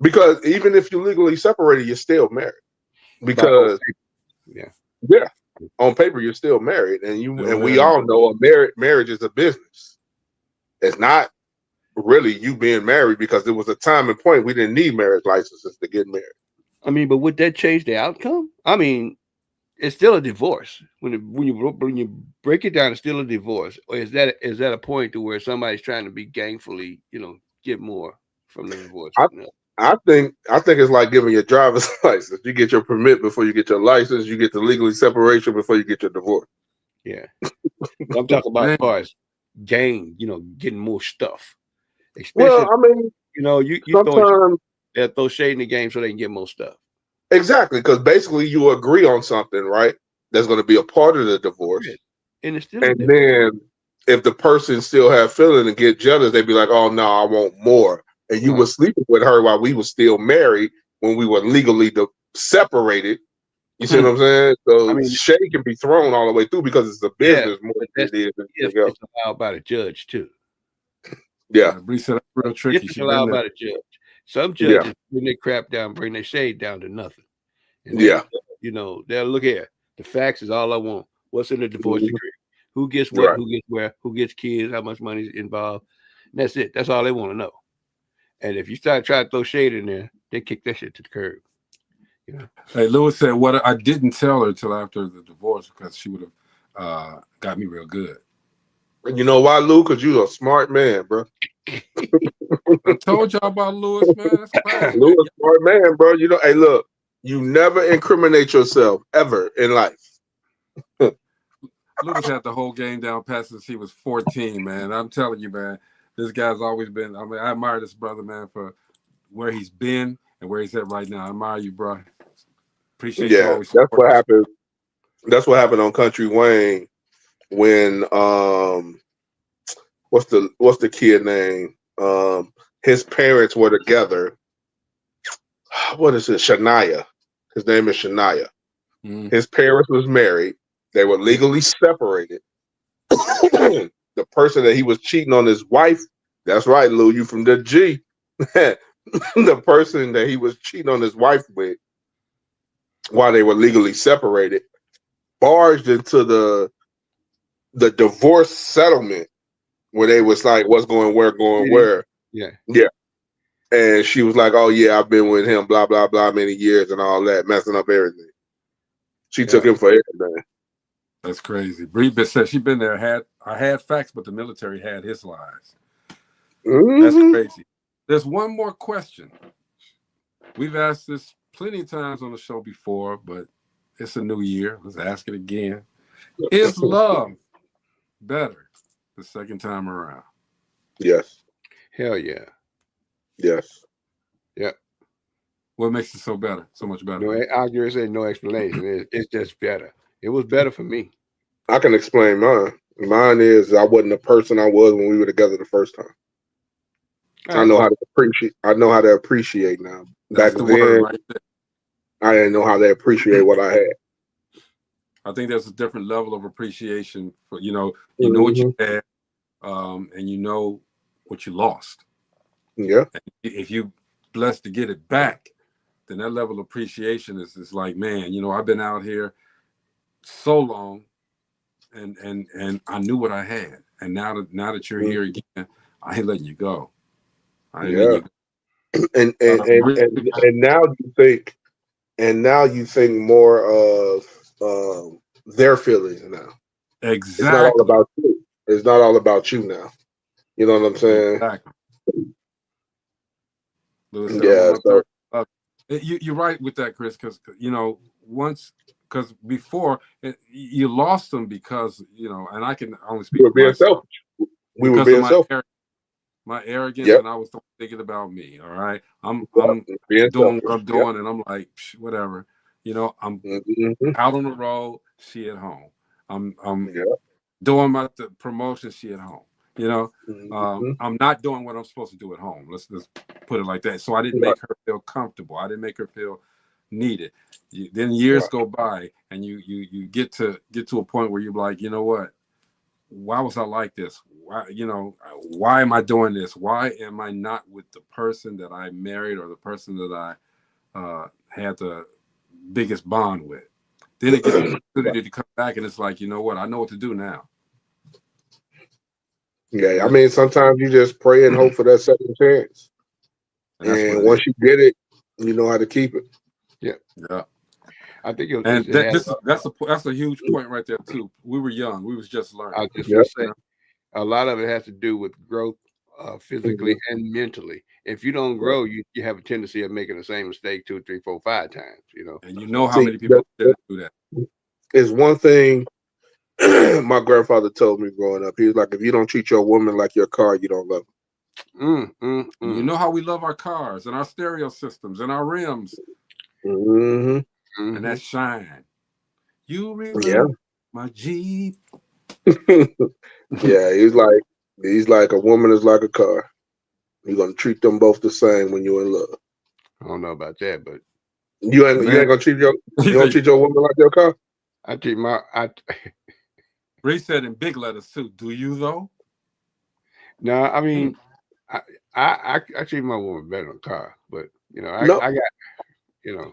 Because even if you're legally separated, you're still married. Because on paper you're still married, and we all know a marriage is a business. It's not really you being married, because there was a time and point we didn't need marriage licenses to get married. I mean, but would that change the outcome? I mean, it's still a divorce. When you break it down, it's still a divorce. Or is that a point to where somebody's trying to be gainfully, get more from the divorce? I think it's like giving your driver's license. You get your permit before you get your license. You get the legally separation before you get your divorce. Yeah, I'm talking about as far as gain. Getting more stuff. Especially, well, I mean, you sometimes they'll throw shade in the game so they can get more stuff. Exactly, because basically you agree on something, right? That's going to be a part of the divorce, and it's still. And then if the person still have feeling and get jealous, they'd be like, "Oh no, I want more." And you were sleeping with her while we were still married, when we were legally separated. You see what I'm saying? So shade can be thrown all the way through because it's a business more than it is. It's allowed by the judge too. Yeah, Bree said that's real tricky. It's allowed by the judge. Some judges bring their crap down, bring their shade down to nothing. And they'll look here. The facts is all I want. What's in the divorce decree? Who gets what? Who gets where? Who gets kids? How much money is involved? And that's it. That's all they want to know. And if you start trying to throw shade in there, they kick that shit to the curb. Hey, Lewis said, "What I didn't tell her till after the divorce because she would have got me real good." And you know why, Lou? Because you're a smart man, bro. I told y'all about Lewis, man. That's classic. Lewis, smart man, bro. Hey, look, you never incriminate yourself ever in life. Lewis had the whole game down pat since he was 14, man. I'm telling you, man, this guy's always been. I mean, I admire this brother, man, for where he's been and where he's at right now. I admire you, bro. Appreciate you always. That's what happened. That's what happened on Country Wayne when what's the kid name? His parents were together. What is it? Shania. His name is Shania. His parents was married. They were legally separated. The person that he was cheating on his wife. That's right, Lou. You from the G. The person that he was cheating on his wife with, while they were legally separated, barged into the divorce settlement where they was like, what's going where, going where. Yeah. And she was like, "Oh yeah, I've been with him, blah blah blah, many years and all that, messing up everything." She took him for everything. That's crazy. Bree said she been there. I had facts, but the military had his lies. That's crazy. There's one more question. We've asked this plenty of times on the show before, but it's a new year. Let's ask it again. Is love better the second time around? Yes. Hell yeah. Yes. Yep. What makes it so better? So much better? No, I just said no explanation. It's just better. It was better for me. I can explain mine. Mine is I wasn't the person I was when we were together the first time. I know how to appreciate. I know how to appreciate now. Back then, right there. I didn't know how to appreciate what I had. I think there's a different level of appreciation for you know what you had, and you know what you lost. Yeah. And if you blessed to get it back, then that level of appreciation is like, man, I've been out here so long, and I knew what I had, and now that you're here again, I ain't letting you go. I ain't letting you go. And now you think more of their feelings now. Exactly. It's not all about you. It's not all about you now. You know what I'm saying? Exactly. Lewis said, yeah. So you're right with that, Chris, because because before you lost them because and I can only speak for myself. Selfish. We were being selfish. My arrogance, and I was thinking about me. All right, I'm doing what I'm doing, and I'm like, whatever. I'm out on the road. She at home. I'm doing my promotion. She at home. I'm not doing what I'm supposed to do at home. Let's put it like that. So I didn't make her feel comfortable. I didn't make her feel needed. Then years go by, and you get to a point where you're like, you know what? Why was I like this? Why am I doing this? Why am I not with the person that I married or the person that I had the biggest bond with? Then it gets an opportunity to come back, and it's like, you know what? I know what to do now. Yeah, I mean, sometimes you just pray and hope for that second chance, and once you get it, you know how to keep it. Yeah. I think that's a huge point right there too. We were young. We was just learning. I was just saying, a lot of it has to do with growth, physically and mentally. If you don't grow, you have a tendency of making the same mistake 2, 3, 4, 5 times. And how many people do that? It's one thing my grandfather told me growing up. He was like, if you don't treat your woman like your car, you don't love her. You know how we love our cars and our stereo systems and our rims. And that shine. You remember my Jeep. Yeah, he's like a woman is like a car. You're gonna treat them both the same when you're in love. I don't know about that, but you ain't gonna treat your woman like your car. I treat Bree said in big letters too. Do you though? No, I mean, I treat my woman better than a car, but I got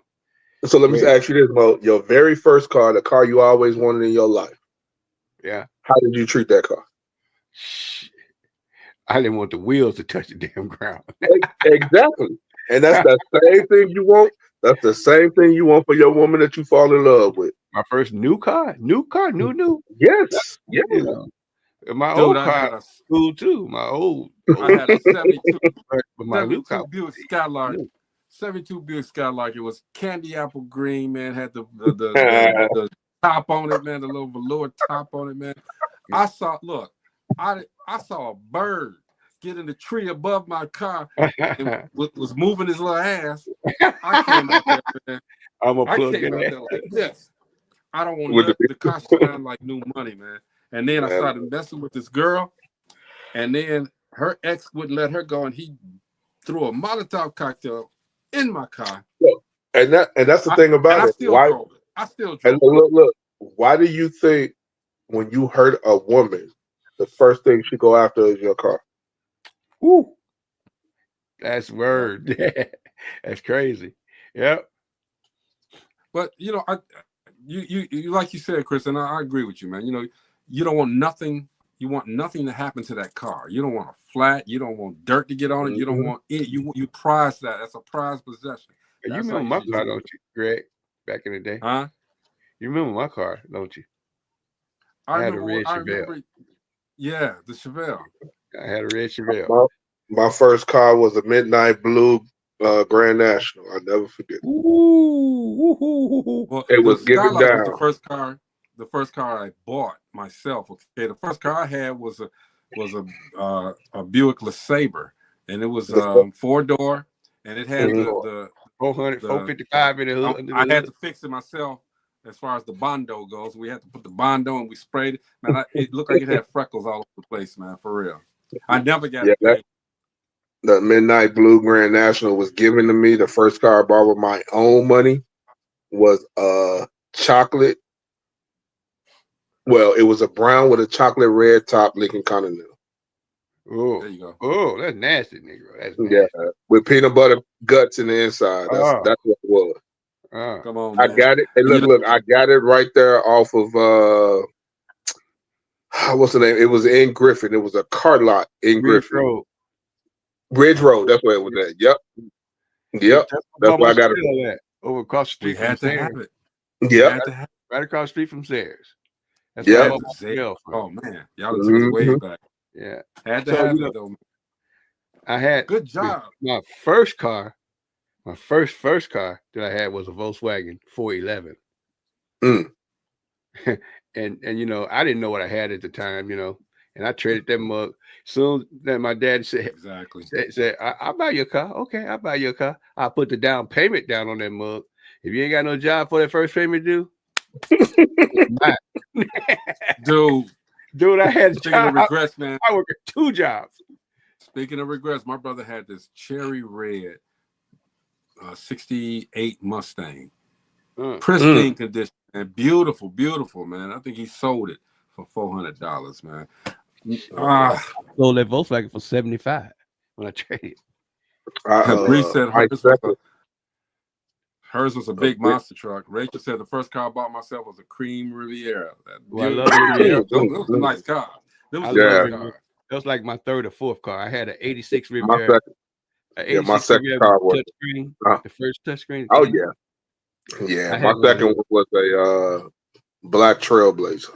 So let me ask you this, Mo. Your very first car, the car you always wanted in your life. Yeah. How did you treat that car? I didn't want the wheels to touch the damn ground. Exactly. And that's the same thing you want. That's the same thing you want for your woman that you fall in love with. My first new car. Yes. Yeah. My old car was cool too. My old I had a 72 Buick Skylark. 72 Buick Skylark. It was candy apple green, man. Had the top on it, man. The little velour top on it, man. I saw a bird get in the tree above my car and was moving his little ass. I came out there, man. I came out there like this. I don't want the car shine like new money, man. And then I started messing with this girl, and then her ex wouldn't let her go, and he threw a Molotov cocktail in my car. And that's the thing about it. I still drove it. Look. Why do you think when you hurt a woman, the first thing she go after is your car? Ooh, that's word. That's crazy. Yep. But you like you said, Chris, and I agree with you, man. You don't want nothing You want nothing to happen to that car. You don't want a flat. You don't want dirt to get on it. You don't want it. You prize that. That's a prized possession. You remember my car, don't you, Greg? Back in the day, huh? You remember my car, don't you? I had a red Chevelle. remember. Yeah, the Chevelle. I had a red Chevelle. My first car was a midnight blue Grand National. I never forget. Ooh. Well, it was given Skylark down. was the first car I bought myself. Okay, the first car I had was a Buick LeSabre, and it was 4-door, and it had the 455 in the hood. I had to fix it myself. As far as the Bondo goes, we had to put the Bondo and we sprayed it. Man, it looked like it had freckles all over the place, man, for real. I never got it. The midnight blue Grand National was given to me. The first car I bought with my own money was chocolate. Well, it was a brown with a chocolate red top Lincoln Continental. Oh, there you go. Oh, that's nasty, nigga. That's nasty. Yeah, with peanut butter guts in the inside. That's what it was. Come on, man. I got it. Hey, look, I got it right there off of what's the name? It was in Griffin. It was a car lot in Griffin. Ridge Road. That's where it was at. Yep. That's where I got it. Over across the street from Sayers. Yep. Right across the street from Sayers. That's right. Oh man, y'all took it way back. Yeah. Had to have it though. I had good job. My first car, my first car that I had was a Volkswagen 411. and you know, I didn't know what I had at the time, you know, and I traded that mug. Soon that my dad said, said I'll buy your car. Okay, I'll buy your car. I'll put the down payment down on that mug. If you ain't got no job for that first payment due, dude, I had Speaking of regrets, man. I worked 2 jobs. Speaking of regrets, my brother had this cherry red 68 Mustang. Pristine condition and beautiful, man. I think he sold it for $400, man. Sold that Volkswagen for $75 when I traded. Bree said hers was a big monster truck. Rachel said the first car I bought myself was a cream Riviera. I love Riviera. It was a nice car. That was like my 3rd or 4th car. I had an 86 Riviera. My second car was the first touchscreen. Oh yeah. Yeah, my second was a black Trailblazer.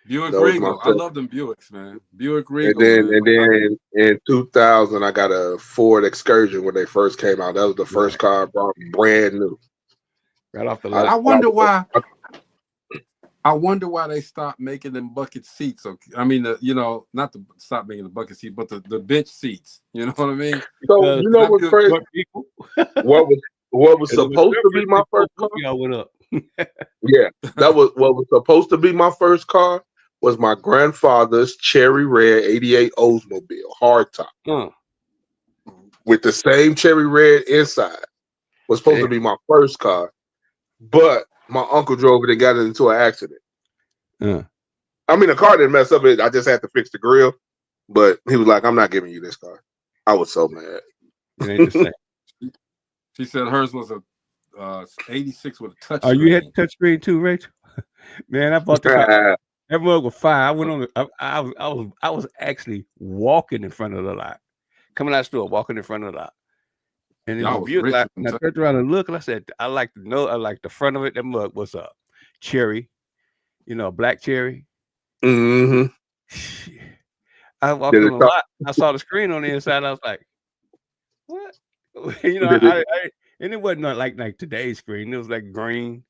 Buick Regal. I love them Buicks, man. Buick Regal. And then in 2000, I got a Ford Excursion when they first came out. That was the first car I bought, brand new. Right off the lot. I wonder why they stopped making them bucket seats. I mean, not to stop making the bucket seat, but the bench seats. You know what I mean? So you know what's crazy? What was supposed to be my first car? Y'all went up. Yeah, that was what was supposed to be my first car. Was my grandfather's cherry red '88 Oldsmobile hardtop with the same cherry red inside. Was supposed to be my first car, but my uncle drove it and got into an accident. I mean, the car didn't mess up. I just had to fix the grill, but he was like, "I'm not giving you this car." I was so mad. It ain't the same. She said hers was a 86 with a touch. Oh, you had touch screen too, Rachel? Man, I bought the car. That mug was fire. I went on. I was actually walking in front of the lot, coming out of the store, walking in front of the lot. And then I turned around and looked, and I said, I like the front of it. That mug was a cherry, black cherry. Mm-hmm. I walked on the lot. I saw the screen on the inside. I was like, what? And it wasn't like today's screen. It was like green.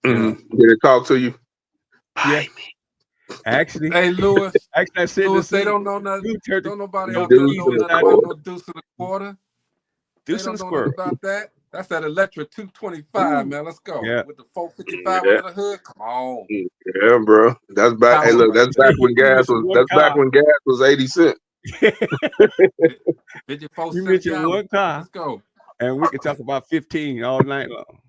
Did it talk to you? Yeah. Actually, hey Lewis. Actually, I said they don't know nothing. Don't nobody else know nothing about no deuce in the quarter. Deuce in the square. About that. That's that electric 225, man. Let's go. Yeah. With the 455 under the hood. Come on. Yeah, bro. That's back. Hey, look, that's back when gas was. That's back when gas was 80 cents. 54 you mentioned one car. Let's go. And we could talk about 15 all night long.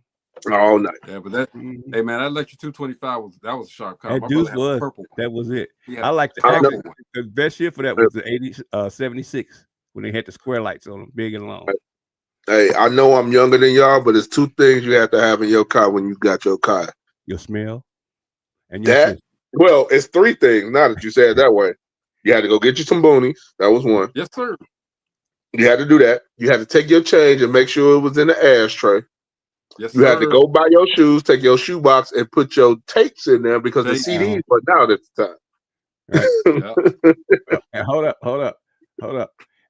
All night. Yeah, but that hey man, that electric 225 was a sharp car. That Deuce was purple. That was it. I like the best year for that was the 76 when they had the square lights on them, big and long. Hey, I know I'm younger than y'all, but there's 2 things you have to have in your car when you got your car. Your smell and your Well, it's three things. Now that you said it that way, you had to go get you some boonies. That was one. Yes, sir. You had to do that. You had to take your change and make sure it was in the ashtray. Yes, You had to sir. go buy your shoes, take your shoebox, and put your tapes in there because the CDs were out at the time. Right. And hold up.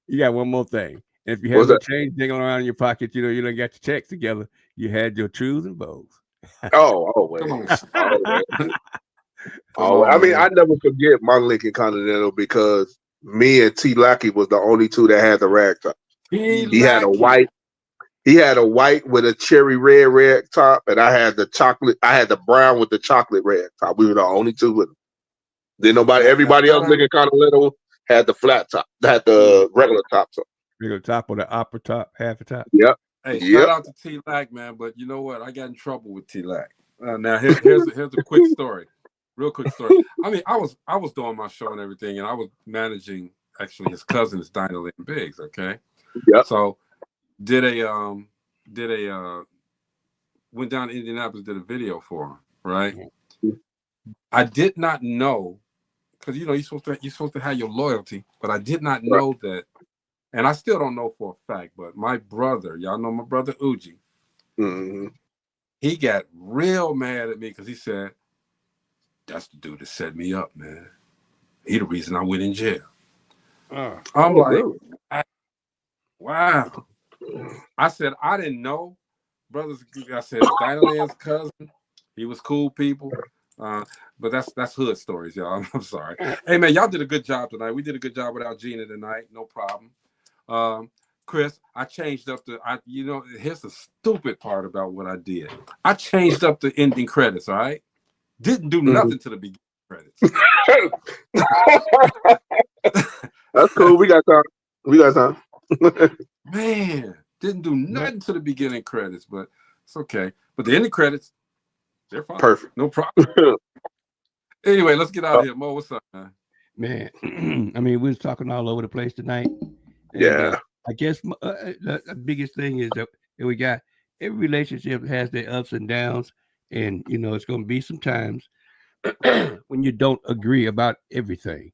You got one more thing. If you had no change dingling around in your pocket, you done got your checks together. You had your trues and bows. Always. I mean, I never forget my Lincoln Continental because me and T. Lackey was the only two that had the rag top. He had a white with a cherry red top, and I had the brown with the chocolate red top. We were the only two with them. Then everybody else Lincoln Continental had the flat top, had the regular top. Regular top or the opera top, half the top. Yep. Hey, shout out to T Lack, man. But you know what? I got in trouble with T Lack. Now here's a quick story, real quick story. I mean, I was doing my show and everything, and I was managing actually his cousin's Dinah Lynn Biggs. Okay. Yeah. So went down to Indianapolis, did a video for him, right? I did not know, because you're supposed to have your loyalty, but I did not know that, and I still don't know for a fact, but my brother, y'all know my brother Uji, he got real mad at me because he said, "That's the dude that set me up, man. He the reason I went in jail." I'm like, wow. I said, I didn't know. Brothers, I said, Dinah Lynn's cousin, he was cool people. But that's hood stories, y'all. I'm sorry. Hey, man, y'all did a good job tonight. We did a good job without Gina tonight. No problem. Chris, I changed up here's the stupid part about what I did. I changed up the ending credits, all right? Didn't do nothing to the beginning credits. That's cool. We got time. Man, didn't do nothing to the beginning credits, but it's okay. But the ending credits, they're fine. Perfect. No problem. Anyway, let's get out of here. Mo, what's up, man? Man, I mean, we was talking all over the place tonight. And, I guess the biggest thing is that we got every relationship has their ups and downs, and it's going to be some times when you don't agree about everything.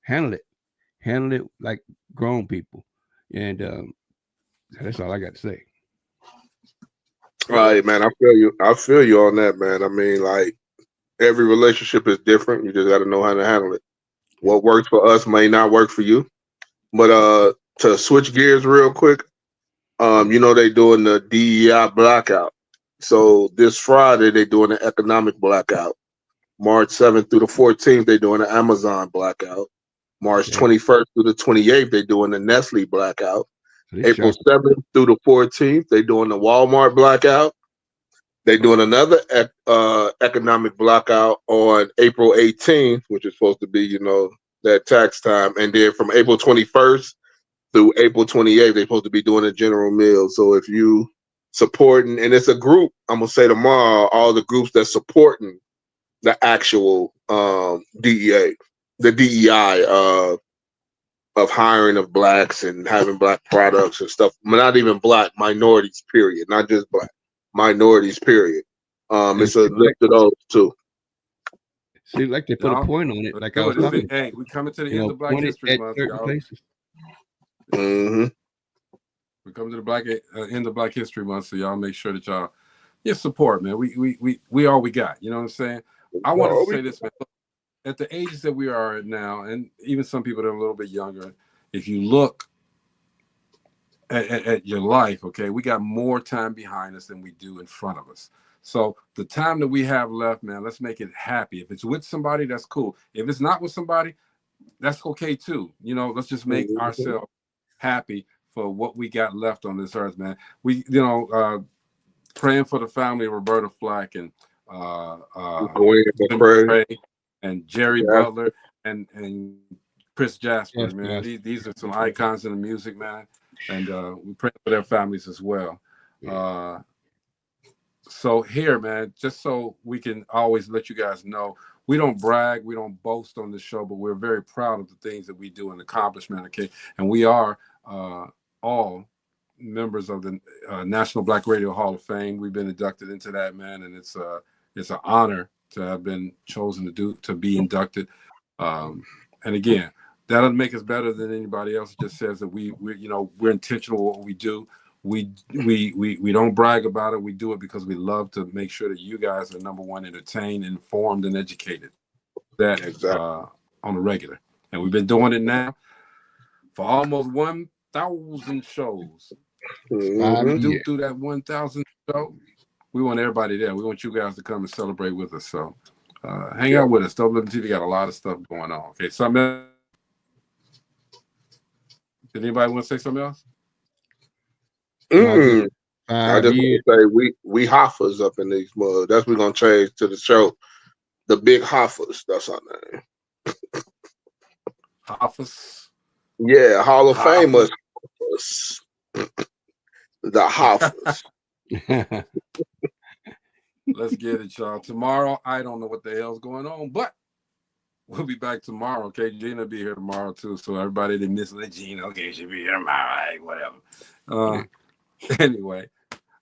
Handle it like grown people, and that's all I got to say. All right, man. I feel you on that, man. I mean, like, every relationship is different. You just got to know how to handle it. What works for us may not work for you. But to switch gears real quick, they doing the DEI blackout. So this Friday they doing the economic blackout. March 7th through the 14th they doing the Amazon blackout. March 21st through the 28th they doing the Nestle blackout. April 7th through the 14th they doing the Walmart blackout. They're doing another economic blackout on April 18th, which is supposed to be, that tax time. And then from April 21st through April 28th, they're supposed to be doing a general meal. So if you supporting, and it's a group, I'm going to say tomorrow, all the groups that's supporting the actual DEI of hiring of blacks and having black products and stuff. Not even black, minorities, period. Not just black. Minorities, period. It's a list of those too. Seems like they put a point on it. Like I was talking. Hey, we coming to the end of Black History Month, y'all. Mm-hmm. We come to the end of Black History Month, so y'all make sure that y'all support, man. We all we got. You know what I'm saying? I want to say this, man. At the ages that we are at now, and even some people that are a little bit younger, if you look at your life, okay, we got more time behind us than we do in front of us. So the time that we have left, man, let's make it happy. If it's with somebody, that's cool. If it's not with somebody, that's okay too. Let's just make ourselves happy for what we got left on this earth, man. We, praying for the family of Roberta Flack and and Jerry Butler and Chris Jasper, man. These are some icons in the music, man. And we pray for their families as well. So here, man, just so we can always let you guys know, we don't brag, we don't boast on the show, but we're very proud of the things that we do and accomplishment, okay? And we are all members of the National Black Radio Hall of Fame. We've been inducted into that, man, and it's an honor to have been chosen to be inducted. And again, that doesn't make us better than anybody else. It just says that we're intentional with what we do. We don't brag about it. We do it because we love to make sure that you guys are, number one, entertained, informed, and educated. That on the regular. And we've been doing it now for almost 1,000 shows. When we do through that 1,000 show, we want everybody there. We want you guys to come and celebrate with us. So hang out with us. DopelivenTV got a lot of stuff going on. Okay, something else? Did anybody want to say something else? I just want to say we Hoffers up in these mugs. That's what we're gonna change to the show. The Big Hoffers. That's our name. Hoffers. Yeah, Hall of Famers. The Hoffers. Let's get it, y'all. Tomorrow, I don't know what the hell's going on, but we'll be back tomorrow. Okay, Gina will be here tomorrow too. So everybody that missed Gina, okay, she'll be here tomorrow. Right, whatever. Anyway,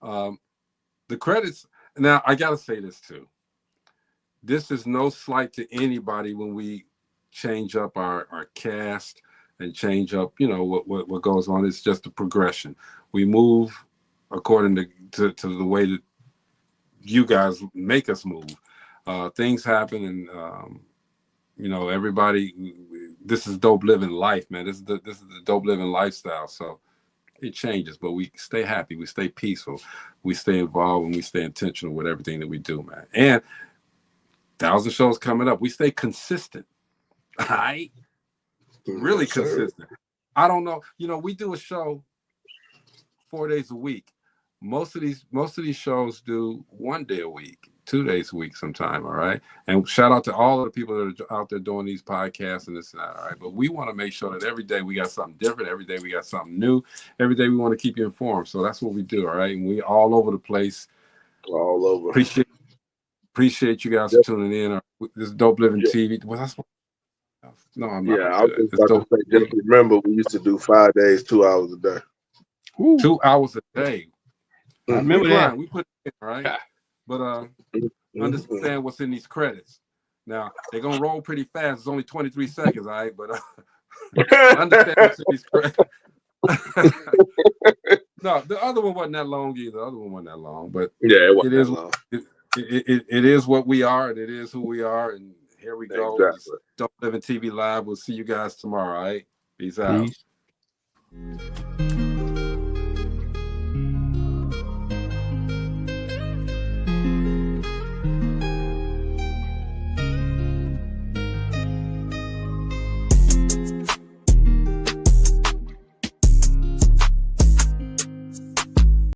the credits. Now I gotta say this too. This is no slight to anybody when we change up our cast and change up, what goes on. It's just a progression. We move according to the way that you guys make us move. Things happen, and everybody. This is dope living life, man. This is the dope living lifestyle. So it changes, but we stay happy, we stay peaceful, we stay involved, and we stay intentional with everything that we do, man. And 1,000 shows coming up. We stay consistent. All right. Really consistent. I don't know. We do a show 4 days a week. Most of these shows do 1 day a week, 2 days a week sometime. All right. And shout out to all of the people that are out there doing these podcasts and this and that. All right. But we want to make sure that every day we got something different. Every day we got something new. Every day we want to keep you informed. So that's what we do. All right. And we all over the place. All over. Appreciate you guys for tuning in. This is Dope Living TV. Was I supposed to? No, I'm not. Yeah, I was just about to say, just remember, we used to do 5 days, 2 hours a day. 2 hours a day. I remember that. We put it in, right? But understand what's in these credits. Now, they're going to roll pretty fast. It's only 23 seconds, all right? But understand what's in these credits. No, the other one wasn't that long either. The other one wasn't that long. But yeah, it wasn't that long. It is what we are, and it is who we are, and here we go. Exactly. DopelivenTV Live. We'll see you guys tomorrow, all right? Peace out. Peace.